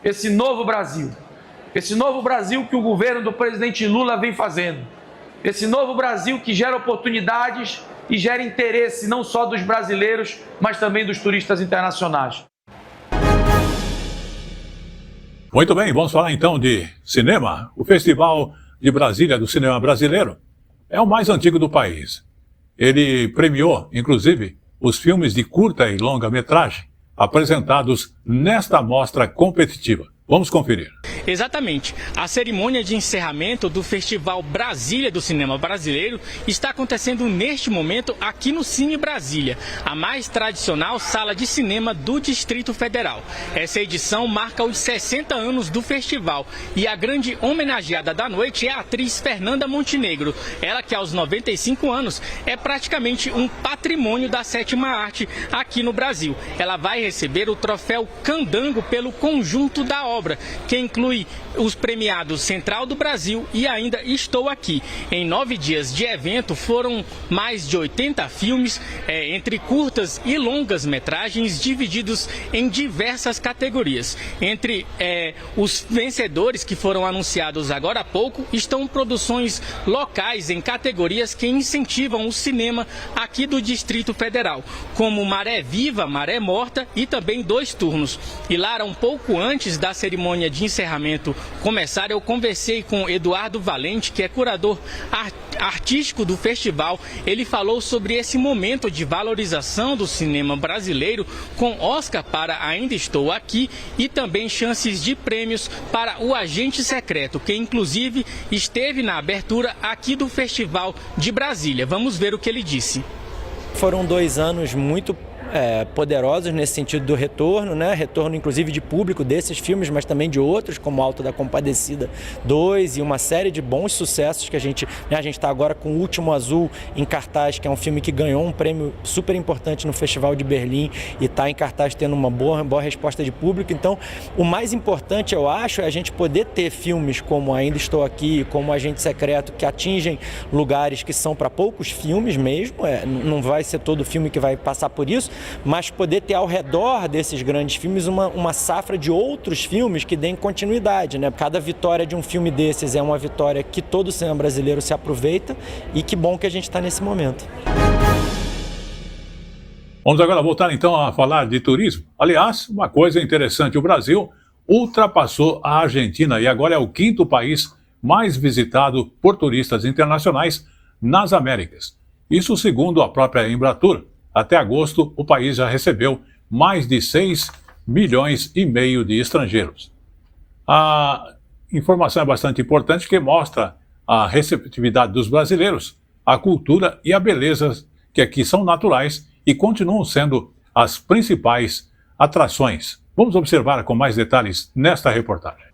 esse novo Brasil que o governo do presidente Lula vem fazendo, esse novo Brasil que gera oportunidades e gera interesse não só dos brasileiros, mas também dos turistas internacionais. Muito bem, vamos falar então de cinema. O Festival de Brasília do Cinema Brasileiro é o mais antigo do país. Ele premiou, inclusive, os filmes de curta e longa-metragem apresentados nesta mostra competitiva. Vamos conferir. Exatamente. A cerimônia de encerramento do Festival Brasília do Cinema Brasileiro está acontecendo neste momento aqui no Cine Brasília, a mais tradicional sala de cinema do Distrito Federal. Essa edição marca os 60 anos do festival e a grande homenageada da noite é a atriz Fernanda Montenegro. Ela que aos 95 anos é praticamente um patrimônio da sétima arte aqui no Brasil. Ela vai receber o troféu Candango pelo conjunto da obra, que inclui os premiados Central do Brasil e ainda Estou Aqui. Em 9 dias de evento foram mais de 80 filmes, entre curtas e longas metragens, divididos em diversas categorias. Entre os vencedores que foram anunciados agora há pouco, estão produções locais em categorias que incentivam o cinema aqui do Distrito Federal, como Maré Viva, Maré Morta e também Dois Turnos. E Lara, um pouco antes da cerimônia de encerramento começar, eu conversei com Eduardo Valente, que é curador artístico do festival. Ele falou sobre esse momento de valorização do cinema brasileiro, com Oscar para Ainda Estou Aqui e também chances de prêmios para O Agente Secreto, que inclusive esteve na abertura aqui do Festival de Brasília. Vamos ver o que ele disse. Foram 2 anos muito poderosos nesse sentido do retorno, né? Retorno inclusive de público desses filmes, mas também de outros, como Alto da Compadecida 2 e uma série de bons sucessos que a gente está agora com O Último Azul em cartaz, que é um filme que ganhou um prêmio super importante no Festival de Berlim e está em cartaz tendo uma boa resposta de público. Então, o mais importante, eu acho, é a gente poder ter filmes como Ainda Estou Aqui, como Agente Secreto, que atingem lugares que são para poucos filmes mesmo, não vai ser todo filme que vai passar por isso, mas poder ter ao redor desses grandes filmes uma safra de outros filmes que deem continuidade, né? Cada vitória de um filme desses é uma vitória que todo o cinema brasileiro se aproveita, e que bom que a gente está nesse momento. Vamos agora voltar então a falar de turismo. Aliás, uma coisa interessante, o Brasil ultrapassou a Argentina e agora é o 5º país mais visitado por turistas internacionais nas Américas. Isso segundo a própria Embratur. Até agosto, o país já recebeu mais de 6,5 milhões de estrangeiros. A informação é bastante importante, que mostra a receptividade dos brasileiros, a cultura e a beleza que aqui são naturais e continuam sendo as principais atrações. Vamos observar com mais detalhes nesta reportagem.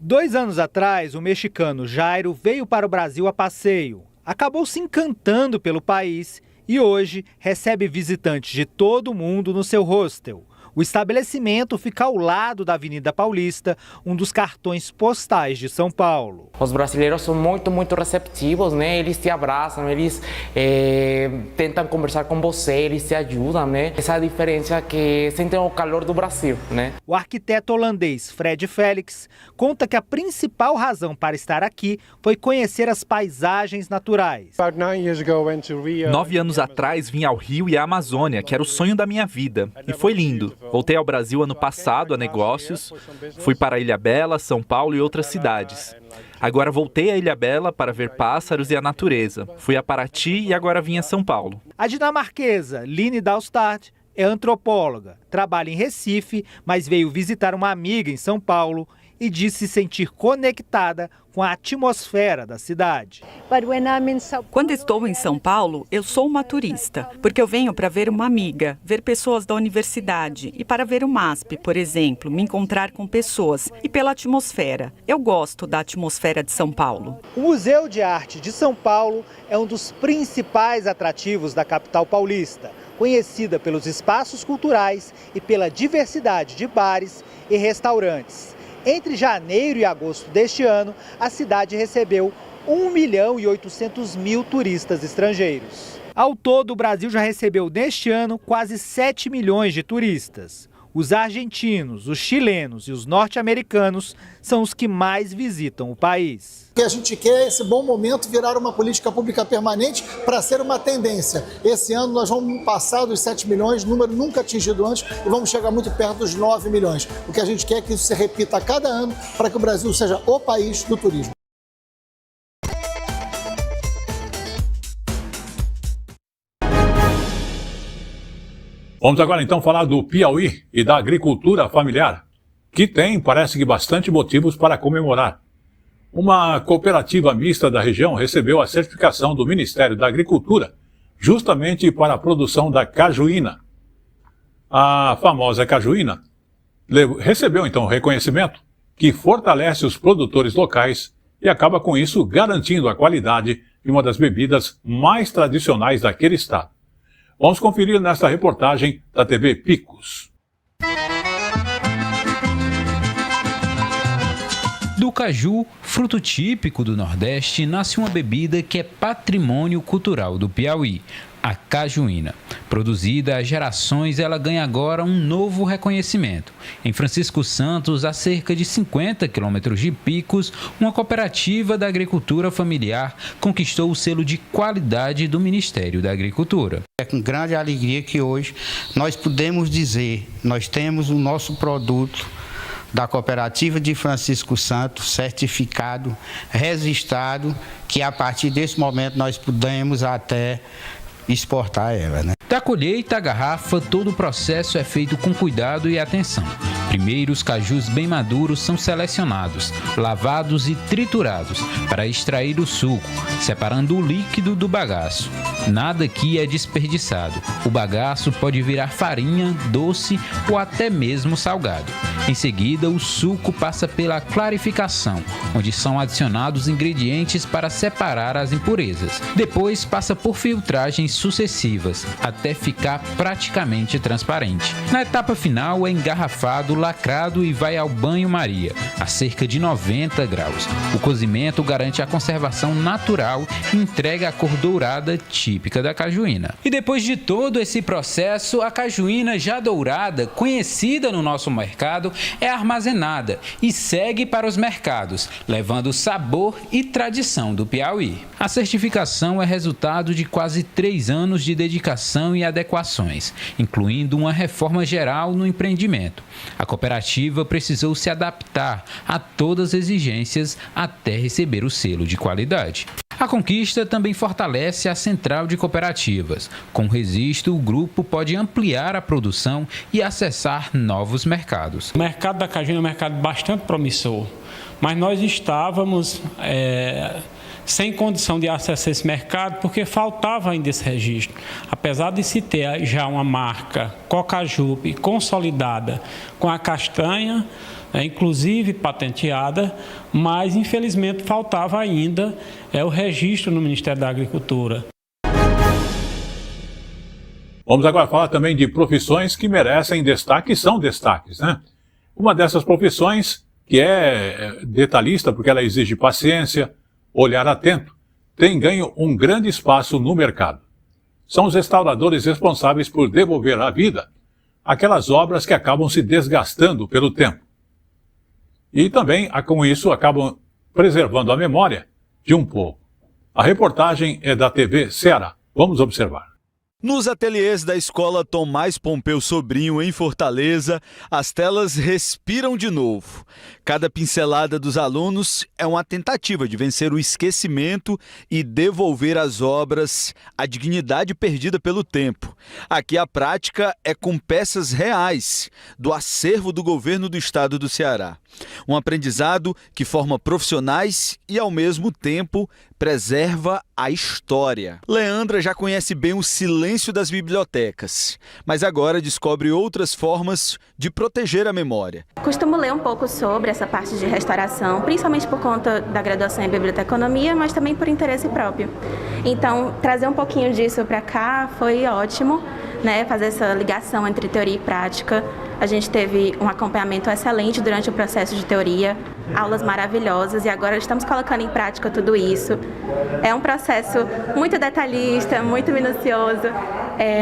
2 anos atrás, o mexicano Jairo veio para o Brasil a passeio. Acabou se encantando pelo país e hoje recebe visitantes de todo o mundo no seu hostel. O estabelecimento fica ao lado da Avenida Paulista, um dos cartões postais de São Paulo. Os brasileiros são muito receptivos, né? Eles te abraçam, eles tentam conversar com você, eles te ajudam, né? Essa é a diferença, que sentem o calor do Brasil, né? O arquiteto holandês Fred Felix conta que a principal razão para estar aqui foi conhecer as paisagens naturais. 9 anos atrás vim ao Rio e à Amazônia, que era o sonho da minha vida, e foi lindo. Voltei ao Brasil ano passado a negócios, fui para Ilhabela, São Paulo e outras cidades. Agora voltei a Ilhabela para ver pássaros e a natureza. Fui a Paraty e agora vim a São Paulo. A dinamarquesa Line Dalstad é antropóloga, trabalha em Recife, mas veio visitar uma amiga em São Paulo e diz se sentir conectada com a atmosfera da cidade. Quando estou em São Paulo, eu sou uma turista, porque eu venho para ver uma amiga, ver pessoas da universidade e para ver o MASP, por exemplo, me encontrar com pessoas e pela atmosfera. Eu gosto da atmosfera de São Paulo. O Museu de Arte de São Paulo é um dos principais atrativos da capital paulista, conhecida pelos espaços culturais e pela diversidade de bares e restaurantes. Entre janeiro e agosto deste ano, a cidade recebeu 1.800.000 turistas estrangeiros. Ao todo, o Brasil já recebeu neste ano quase 7 milhões de turistas. Os argentinos, os chilenos e os norte-americanos são os que mais visitam o país. O que a gente quer é esse bom momento virar uma política pública permanente para ser uma tendência. Esse ano nós vamos passar dos 7 milhões, número nunca atingido antes, e vamos chegar muito perto dos 9 milhões. O que a gente quer é que isso se repita a cada ano para que o Brasil seja o país do turismo. Vamos agora então falar do Piauí e da agricultura familiar, que tem, parece que, bastante motivos para comemorar. Uma cooperativa mista da região recebeu a certificação do Ministério da Agricultura, justamente para a produção da cajuína. A famosa cajuína recebeu então o reconhecimento que fortalece os produtores locais e acaba com isso garantindo a qualidade de uma das bebidas mais tradicionais daquele estado. Vamos conferir nesta reportagem da TV Picos. Do caju, fruto típico do Nordeste, nasce uma bebida que é patrimônio cultural do Piauí, a cajuína. Produzida há gerações, ela ganha agora um novo reconhecimento. Em Francisco Santos, a cerca de 50 quilômetros de Picos, uma cooperativa da agricultura familiar conquistou o selo de qualidade do Ministério da Agricultura. É com grande alegria que hoje nós podemos dizer, nós temos o nosso produto da cooperativa de Francisco Santos, certificado, registrado, que a partir desse momento nós podemos até exportar ela, né? Da colheita à garrafa, todo o processo é feito com cuidado e atenção. Primeiro, os cajus bem maduros são selecionados, lavados e triturados para extrair o suco, separando o líquido do bagaço. Nada aqui é desperdiçado. O bagaço pode virar farinha, doce ou até mesmo salgado. Em seguida, o suco passa pela clarificação, onde são adicionados ingredientes para separar as impurezas. Depois, passa por filtragens sucessivas, até ficar praticamente transparente. Na etapa final, é engarrafado, lacrado e vai ao banho-maria, a cerca de 90 graus. O cozimento garante a conservação natural e entrega a cor dourada típica da cajuína. E depois de todo esse processo, a cajuína já dourada, conhecida no nosso mercado, é armazenada e segue para os mercados, levando sabor e tradição do Piauí. A certificação é resultado de quase 3 anos de dedicação e adequações, incluindo uma reforma geral no empreendimento. A cooperativa precisou se adaptar a todas as exigências até receber o selo de qualidade. A conquista também fortalece a central de cooperativas. Com o registro, o grupo pode ampliar a produção e acessar novos mercados. O mercado da cajuína é um mercado bastante promissor, mas nós estávamos sem condição de acessar esse mercado porque faltava ainda esse registro. Apesar de se ter já uma marca Cocajupe consolidada com a castanha, inclusive patenteada, mas infelizmente faltava ainda o registro no Ministério da Agricultura. Vamos agora falar também de profissões que merecem destaque e são destaques, né? Uma dessas profissões, que é detalhista, porque ela exige paciência, olhar atento, tem ganho um grande espaço no mercado. São os restauradores responsáveis por devolver à vida aquelas obras que acabam se desgastando pelo tempo. E também, com isso, acabam preservando a memória de um povo. A reportagem é da TV Ceará. Vamos observar. Nos ateliês da Escola Tomás Pompeu Sobrinho, em Fortaleza, as telas respiram de novo. Cada pincelada dos alunos é uma tentativa de vencer o esquecimento e devolver às obras a dignidade perdida pelo tempo. Aqui a prática é com peças reais do acervo do governo do estado do Ceará. Um aprendizado que forma profissionais e, ao mesmo tempo, preserva a história. Leandra já conhece bem o silêncio das bibliotecas, mas agora descobre outras formas de proteger a memória. Costumo ler um pouco sobre essa parte de restauração, principalmente por conta da graduação em biblioteconomia, mas também por interesse próprio. Então, trazer um pouquinho disso para cá foi ótimo, né? Fazer essa ligação entre teoria e prática. A gente teve um acompanhamento excelente durante o processo de teoria, aulas maravilhosas, e agora estamos colocando em prática tudo isso. É um processo muito detalhista, muito minucioso,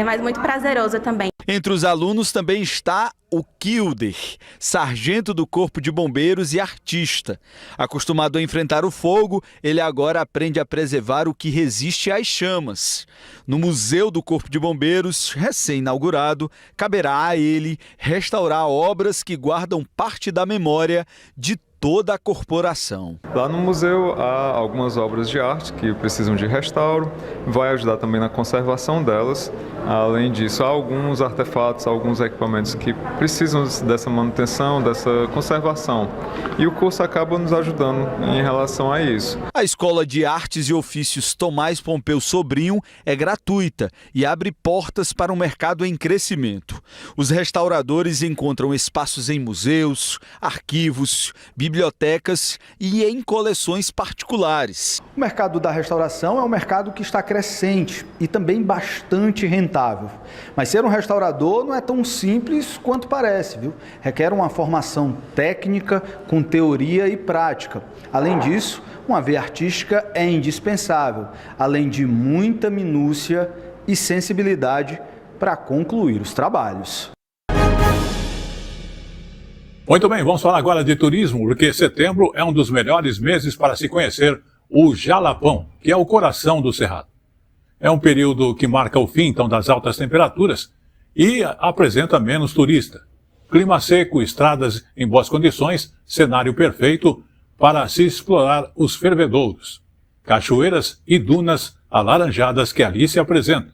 mas muito prazeroso também. Entre os alunos também está o Kilder, sargento do Corpo de Bombeiros e artista. Acostumado a enfrentar o fogo, ele agora aprende a preservar o que resiste às chamas. No Museu do Corpo de Bombeiros, recém-inaugurado, caberá a ele restaurar obras que guardam parte da memória de toda a corporação. Lá no museu há algumas obras de arte que precisam de restauro, vai ajudar também na conservação delas. Além disso, há alguns artefatos, alguns equipamentos que precisam dessa manutenção, dessa conservação. E o curso acaba nos ajudando em relação a isso. A Escola de Artes e Ofícios Tomás Pompeu Sobrinho é gratuita e abre portas para um mercado em crescimento. Os restauradores encontram espaços em museus, arquivos, bibliotecas e em coleções particulares. O mercado da restauração é um mercado que está crescente e também bastante rentável. Mas ser um restaurador não é tão simples quanto parece, viu? Requer uma formação técnica com teoria e prática. Além disso, uma veia artística é indispensável, além de muita minúcia e sensibilidade para concluir os trabalhos. Muito bem, vamos falar agora de turismo, porque setembro é um dos melhores meses para se conhecer o Jalapão, que é o coração do Cerrado. É um período que marca o fim, então, das altas temperaturas e apresenta menos turista. Clima seco, estradas em boas condições, cenário perfeito para se explorar os fervedouros, cachoeiras e dunas alaranjadas que ali se apresentam.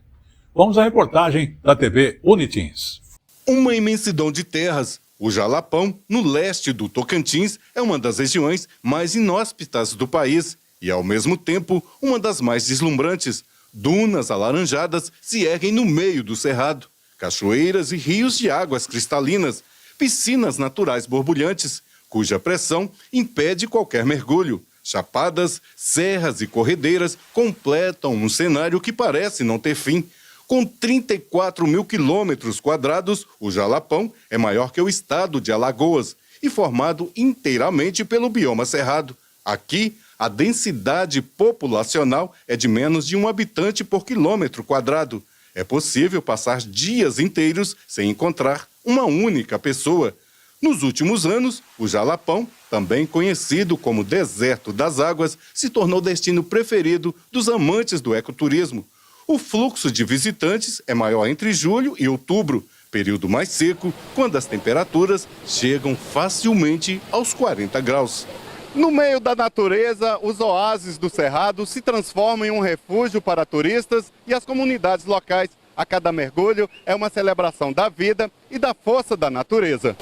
Vamos à reportagem da TV Unitins. Uma imensidão de terras. O Jalapão, no leste do Tocantins, é uma das regiões mais inóspitas do país e, ao mesmo tempo, uma das mais deslumbrantes. Dunas alaranjadas se erguem no meio do cerrado, cachoeiras e rios de águas cristalinas, piscinas naturais borbulhantes, cuja pressão impede qualquer mergulho. Chapadas, serras e corredeiras completam um cenário que parece não ter fim. Com 34 mil quilômetros quadrados, o Jalapão é maior que o estado de Alagoas e formado inteiramente pelo bioma cerrado. Aqui, a densidade populacional é de menos de 1 habitante por quilômetro quadrado. É possível passar dias inteiros sem encontrar uma única pessoa. Nos últimos anos, o Jalapão, também conhecido como Deserto das Águas, se tornou destino preferido dos amantes do ecoturismo. O fluxo de visitantes é maior entre julho e outubro, período mais seco, quando as temperaturas chegam facilmente aos 40 graus. No meio da natureza, os oásis do Cerrado se transformam em um refúgio para turistas e as comunidades locais. A cada mergulho é uma celebração da vida e da força da natureza.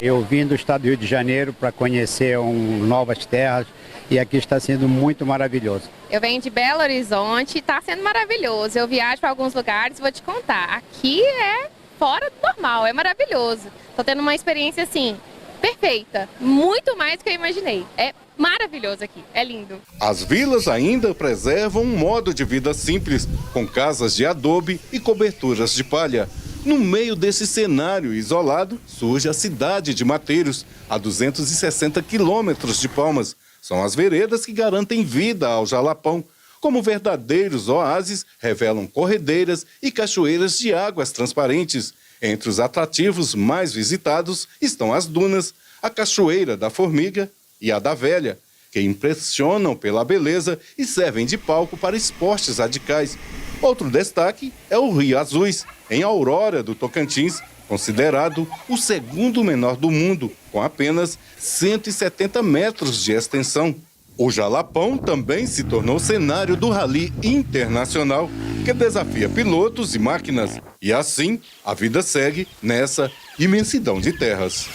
Eu vim do estado do Rio de Janeiro para conhecer novas terras e aqui está sendo muito maravilhoso. Eu venho de Belo Horizonte e está sendo maravilhoso. Eu viajo para alguns lugares e vou te contar. Aqui é fora do normal, é maravilhoso. Estou tendo uma experiência assim perfeita, muito mais do que eu imaginei. É maravilhoso aqui, é lindo. As vilas ainda preservam um modo de vida simples, com casas de adobe e coberturas de palha. No meio desse cenário isolado, surge a cidade de Mateiros, a 260 quilômetros de Palmas. São as veredas que garantem vida ao Jalapão. Como verdadeiros oásis, revelam corredeiras e cachoeiras de águas transparentes. Entre os atrativos mais visitados estão as dunas, a Cachoeira da Formiga e a da Velha. que impressionam pela beleza e servem de palco para esportes radicais. Outro destaque é o Rio Azuis, em Aurora do Tocantins, considerado o segundo menor do mundo, com apenas 170 metros de extensão. O Jalapão também se tornou cenário do Rally Internacional, que desafia pilotos e máquinas. E assim, a vida segue nessa imensidão de terras.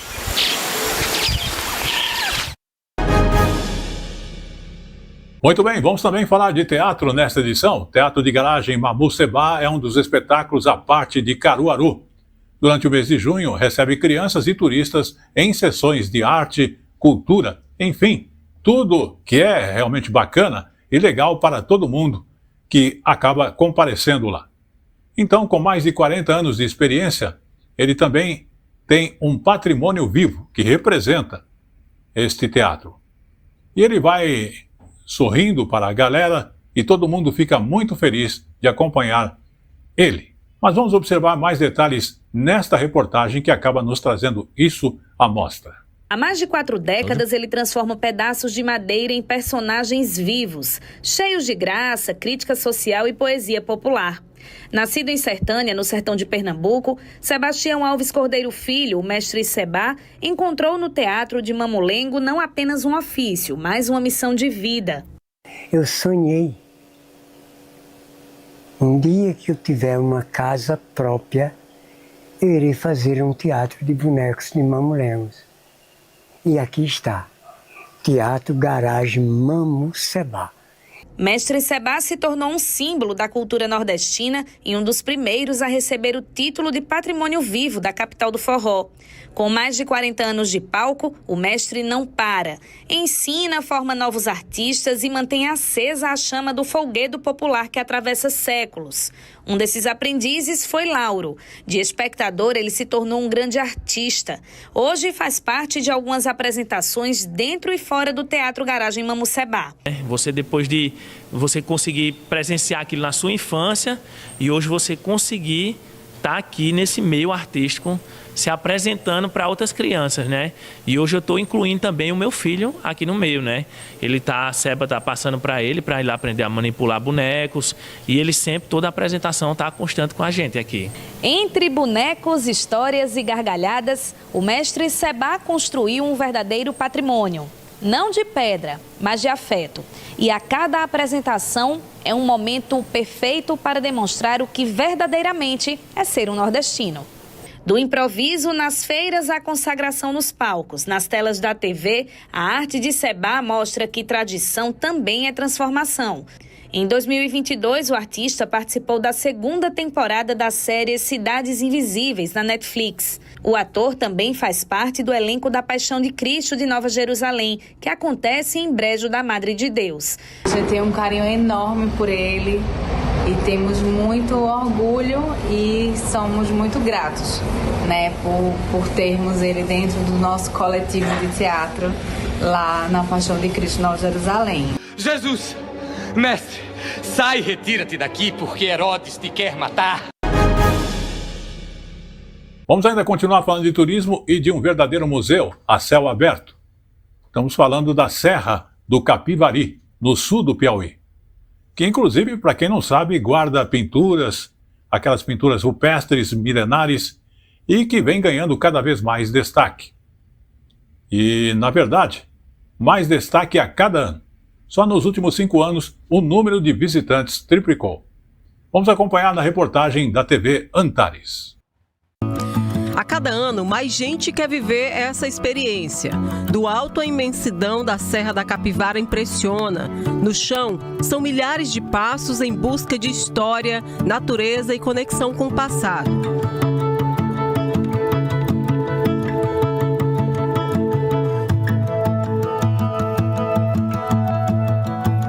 Muito bem, vamos também falar de teatro nesta edição. Teatro de Garagem Mamou Sebá é um dos espetáculos à parte de Caruaru. Durante o mês de junho, recebe crianças e turistas em sessões de arte, cultura, enfim, tudo que é realmente bacana e legal para todo mundo que acaba comparecendo lá. Então, com mais de 40 anos de experiência, ele também tem um patrimônio vivo que representa este teatro. E ele vai sorrindo para a galera e todo mundo fica muito feliz de acompanhar ele. Mas vamos observar mais detalhes nesta reportagem que acaba nos trazendo isso à mostra. Há mais de 4 décadas, ele transforma pedaços de madeira em personagens vivos, cheios de graça, crítica social e poesia popular. Nascido em Sertânia, no sertão de Pernambuco, Sebastião Alves Cordeiro Filho, o mestre Sebá, encontrou no teatro de Mamulengo não apenas um ofício, mas uma missão de vida. Eu sonhei. Um dia que eu tiver uma casa própria, eu irei fazer um teatro de bonecos de Mamulengos. E aqui está, Teatro Garagem Mamou Sebá. Mestre Sebá se tornou um símbolo da cultura nordestina e um dos primeiros a receber o título de Patrimônio Vivo da capital do forró. Com mais de 40 anos de palco, o mestre não para. Ensina, forma novos artistas e mantém acesa a chama do folguedo popular que atravessa séculos. Um desses aprendizes foi Lauro. De espectador, ele se tornou um grande artista. Hoje faz parte de algumas apresentações dentro e fora do Teatro Garagem Mamou Sebá. Você, depois de você conseguir presenciar aquilo na sua infância e hoje você conseguir estar aqui nesse meio artístico, se apresentando para outras crianças, né? E hoje eu estou incluindo também o meu filho aqui no meio, né? A Seba está passando para ele ir lá aprender a manipular bonecos e ele sempre, toda a apresentação está constante com a gente aqui. Entre bonecos, histórias e gargalhadas, o mestre Sebá construiu um verdadeiro patrimônio. Não de pedra, mas de afeto. E a cada apresentação é um momento perfeito para demonstrar o que verdadeiramente é ser um nordestino. Do improviso nas feiras à consagração nos palcos, nas telas da TV, a arte de Sebá mostra que tradição também é transformação. Em 2022, o artista participou da 2ª temporada da série Cidades Invisíveis, na Netflix. O ator também faz parte do elenco da Paixão de Cristo de Nova Jerusalém, que acontece em Brejo da Madre de Deus. Eu tenho um carinho enorme por ele e temos muito orgulho e somos muito gratos, né, por termos ele dentro do nosso coletivo de teatro lá na Paixão de Cristo de Nova Jerusalém. Jesus! Mestre, sai e retira-te daqui, porque Herodes te quer matar. Vamos ainda continuar falando de turismo e de um verdadeiro museu a céu aberto. Estamos falando da Serra do Capivari, no sul do Piauí, que inclusive, para quem não sabe, guarda pinturas, aquelas pinturas rupestres milenares e que vem ganhando cada vez mais destaque. E, na verdade, mais destaque a cada ano. Só nos últimos 5 anos, o número de visitantes triplicou. Vamos acompanhar na reportagem da TV Antares. A cada ano, mais gente quer viver essa experiência. Do alto, a imensidão da Serra da Capivara impressiona. No chão, são milhares de passos em busca de história, natureza e conexão com o passado.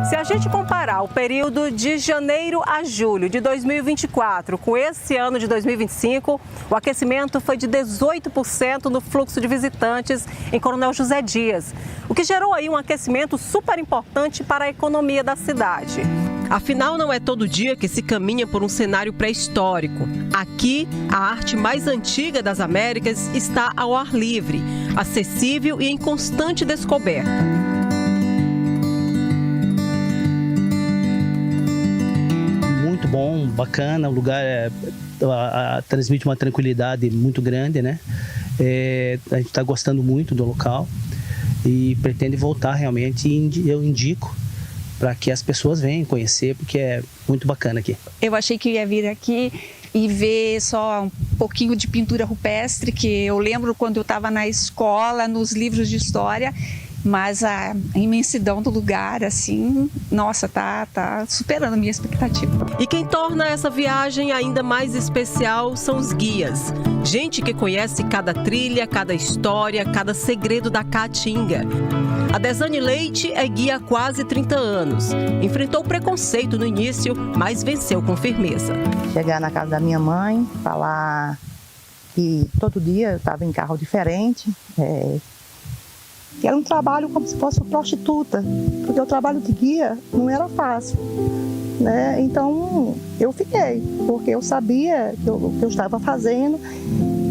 Se a gente comparar o período de janeiro a julho de 2024 com esse ano de 2025, o aquecimento foi de 18% no fluxo de visitantes em Coronel José Dias, o que gerou aí um aquecimento super importante para a economia da cidade. Afinal, não é todo dia que se caminha por um cenário pré-histórico. Aqui, a arte mais antiga das Américas está ao ar livre, acessível e em constante descoberta. muito bom, bacana, o lugar transmite uma tranquilidade muito grande, né? A gente está gostando muito do local e pretende voltar realmente, e eu indico para que as pessoas venham conhecer, porque é muito bacana aqui. Eu achei que ia vir aqui e ver só um pouquinho de pintura rupestre, que eu lembro quando eu estava na escola, nos livros de história, mas a imensidão do lugar, assim, nossa, tá superando a minha expectativa. E quem torna essa viagem ainda mais especial são os guias. Gente que conhece cada trilha, cada história, cada segredo da Caatinga. A Desane Leite é guia há quase 30 anos. Enfrentou preconceito no início, mas venceu com firmeza. Chegar na casa da minha mãe, falar que todo dia eu estava em carro diferente, que era um trabalho como se fosse prostituta, porque o trabalho de guia não era fácil, né? Então eu fiquei, porque eu sabia o que eu estava fazendo,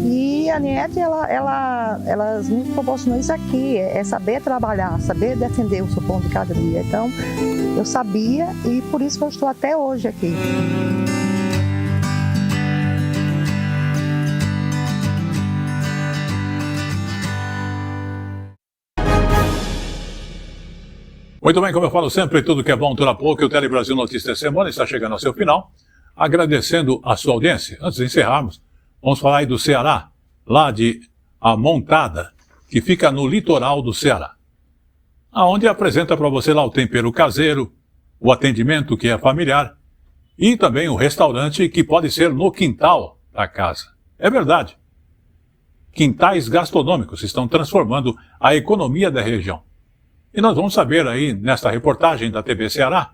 e a NET, ela me proporcionou isso aqui, é saber trabalhar, saber defender o seu ponto de cada dia. Então eu sabia, e por isso que eu estou até hoje aqui. Muito bem, como eu falo sempre, tudo que é bom dura pouco. O Tele Brasil Notícias da Semana está chegando ao seu final. Agradecendo a sua audiência. Antes de encerrarmos, vamos falar aí do Ceará, lá de Amontada, que fica no litoral do Ceará, aonde apresenta para você lá o tempero caseiro, o atendimento que é familiar e também o restaurante que pode ser no quintal da casa. É verdade. Quintais gastronômicos estão transformando a economia da região. E nós vamos saber aí, nesta reportagem da TV Ceará,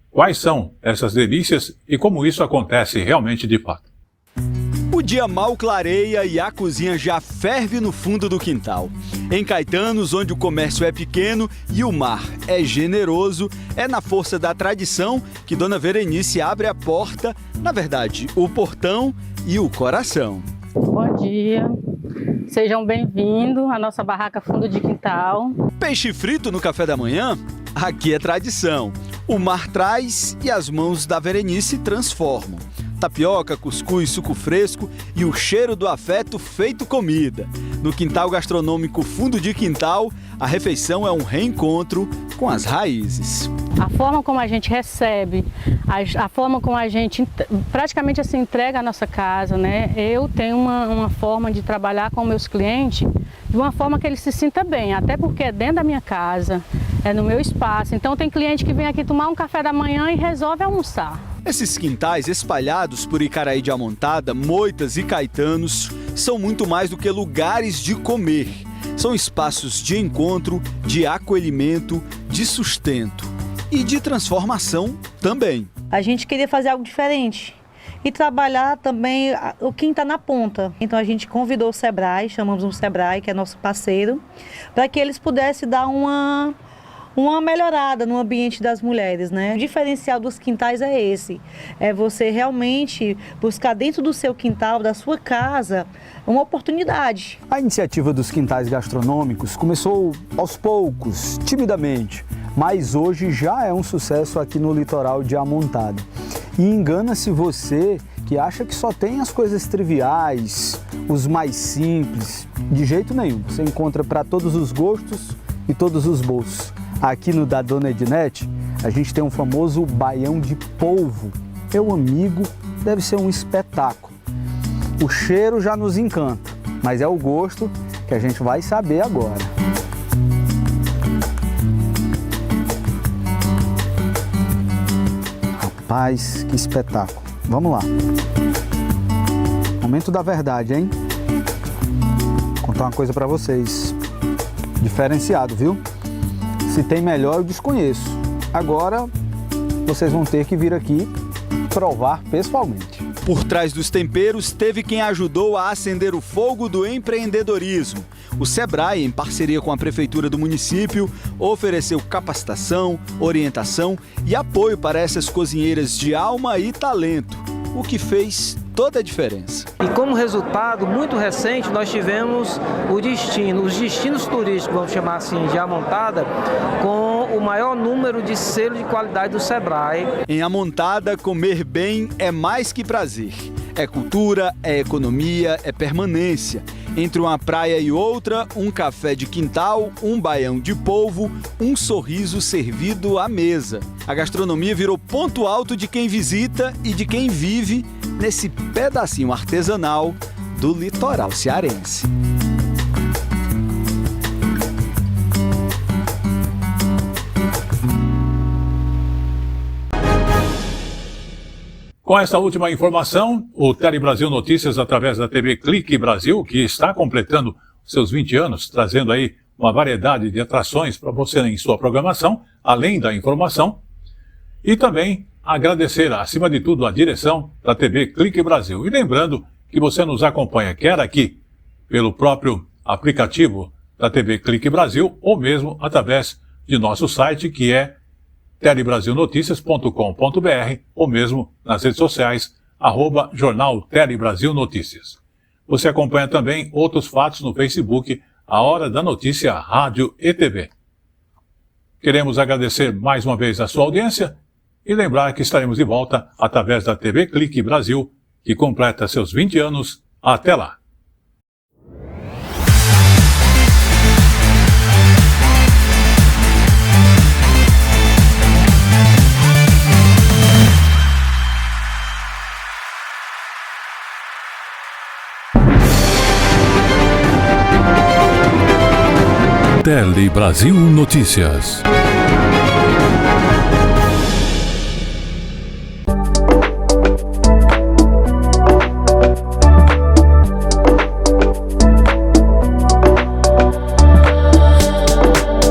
quais são essas delícias e como isso acontece realmente de fato. O dia mal clareia e a cozinha já ferve no fundo do quintal. Em Caetanos, onde o comércio é pequeno e o mar é generoso, é na força da tradição que Dona Verenice abre a porta, na verdade, o portão e o coração. Bom dia. Sejam bem-vindos à nossa barraca Fundo de Quintal. Peixe frito no café da manhã? Aqui é tradição. O mar traz e as mãos da Verenice transformam. Tapioca, cuscuz, suco fresco e o cheiro do afeto feito comida. No quintal gastronômico Fundo de Quintal, a refeição é um reencontro com as raízes. A forma como a gente recebe, a forma como a gente praticamente assim entrega a nossa casa, né? Eu tenho uma forma de trabalhar com meus clientes de uma forma que eles se sintam bem, até porque é dentro da minha casa, é no meu espaço. Então tem cliente que vem aqui tomar um café da manhã e resolve almoçar. Esses quintais espalhados por Icaraí de Amontada, Moitas e Caetanos são muito mais do que lugares de comer. São espaços de encontro, de acolhimento, de sustento e de transformação também. A gente queria fazer algo diferente e trabalhar também quem está na ponta. Então a gente convidou o Sebrae, chamamos o Sebrae, que é nosso parceiro, para que eles pudessem dar uma melhorada no ambiente das mulheres, né? O diferencial dos quintais é esse, é você realmente buscar dentro do seu quintal, da sua casa, uma oportunidade. A iniciativa dos quintais gastronômicos começou aos poucos, timidamente, mas hoje já é um sucesso aqui no litoral de Amontada. E engana-se você que acha que só tem as coisas triviais, os mais simples. De jeito nenhum, você encontra para todos os gostos e todos os bolsos. Aqui no da Dona Ednete, a gente tem um famoso baião de polvo. Meu amigo, deve ser um espetáculo. O cheiro já nos encanta, mas é o gosto que a gente vai saber agora. Rapaz, que espetáculo. Vamos lá. Momento da verdade, hein? Vou contar uma coisa pra vocês. Diferenciado, viu? Se tem melhor, eu desconheço. Agora, vocês vão ter que vir aqui provar pessoalmente. Por trás dos temperos, teve quem ajudou a acender o fogo do empreendedorismo. O Sebrae, em parceria com a Prefeitura do município, ofereceu capacitação, orientação e apoio para essas cozinheiras de alma e talento, o que fez toda a diferença. E como resultado muito recente, nós tivemos os destinos turísticos, vamos chamar assim, de Amontada, com o maior número de selos de qualidade do Sebrae. Em Amontada, comer bem é mais que prazer. É cultura, é economia, é permanência. Entre uma praia e outra, um café de quintal, um baião de polvo, um sorriso servido à mesa. A gastronomia virou ponto alto de quem visita e de quem vive nesse pedacinho artesanal do litoral cearense. Com essa última informação, o Tele Brasil Notícias, através da TV Clique Brasil, que está completando seus 20 anos, trazendo aí uma variedade de atrações para você em sua programação, além da informação. E também agradecer, acima de tudo, a direção da TV Clique Brasil. E lembrando que você nos acompanha, quer aqui, pelo próprio aplicativo da TV Clique Brasil, ou mesmo através de nosso site, que é telebrasilnoticias.com.br, ou mesmo nas redes sociais, @Jornal Tele Brasil Notícias. Você acompanha também outros fatos no Facebook, A Hora da Notícia, Rádio e TV. Queremos agradecer mais uma vez a sua audiência e lembrar que estaremos de volta através da TV Clique Brasil, que completa seus 20 anos. Até lá! Tele Brasil Notícias.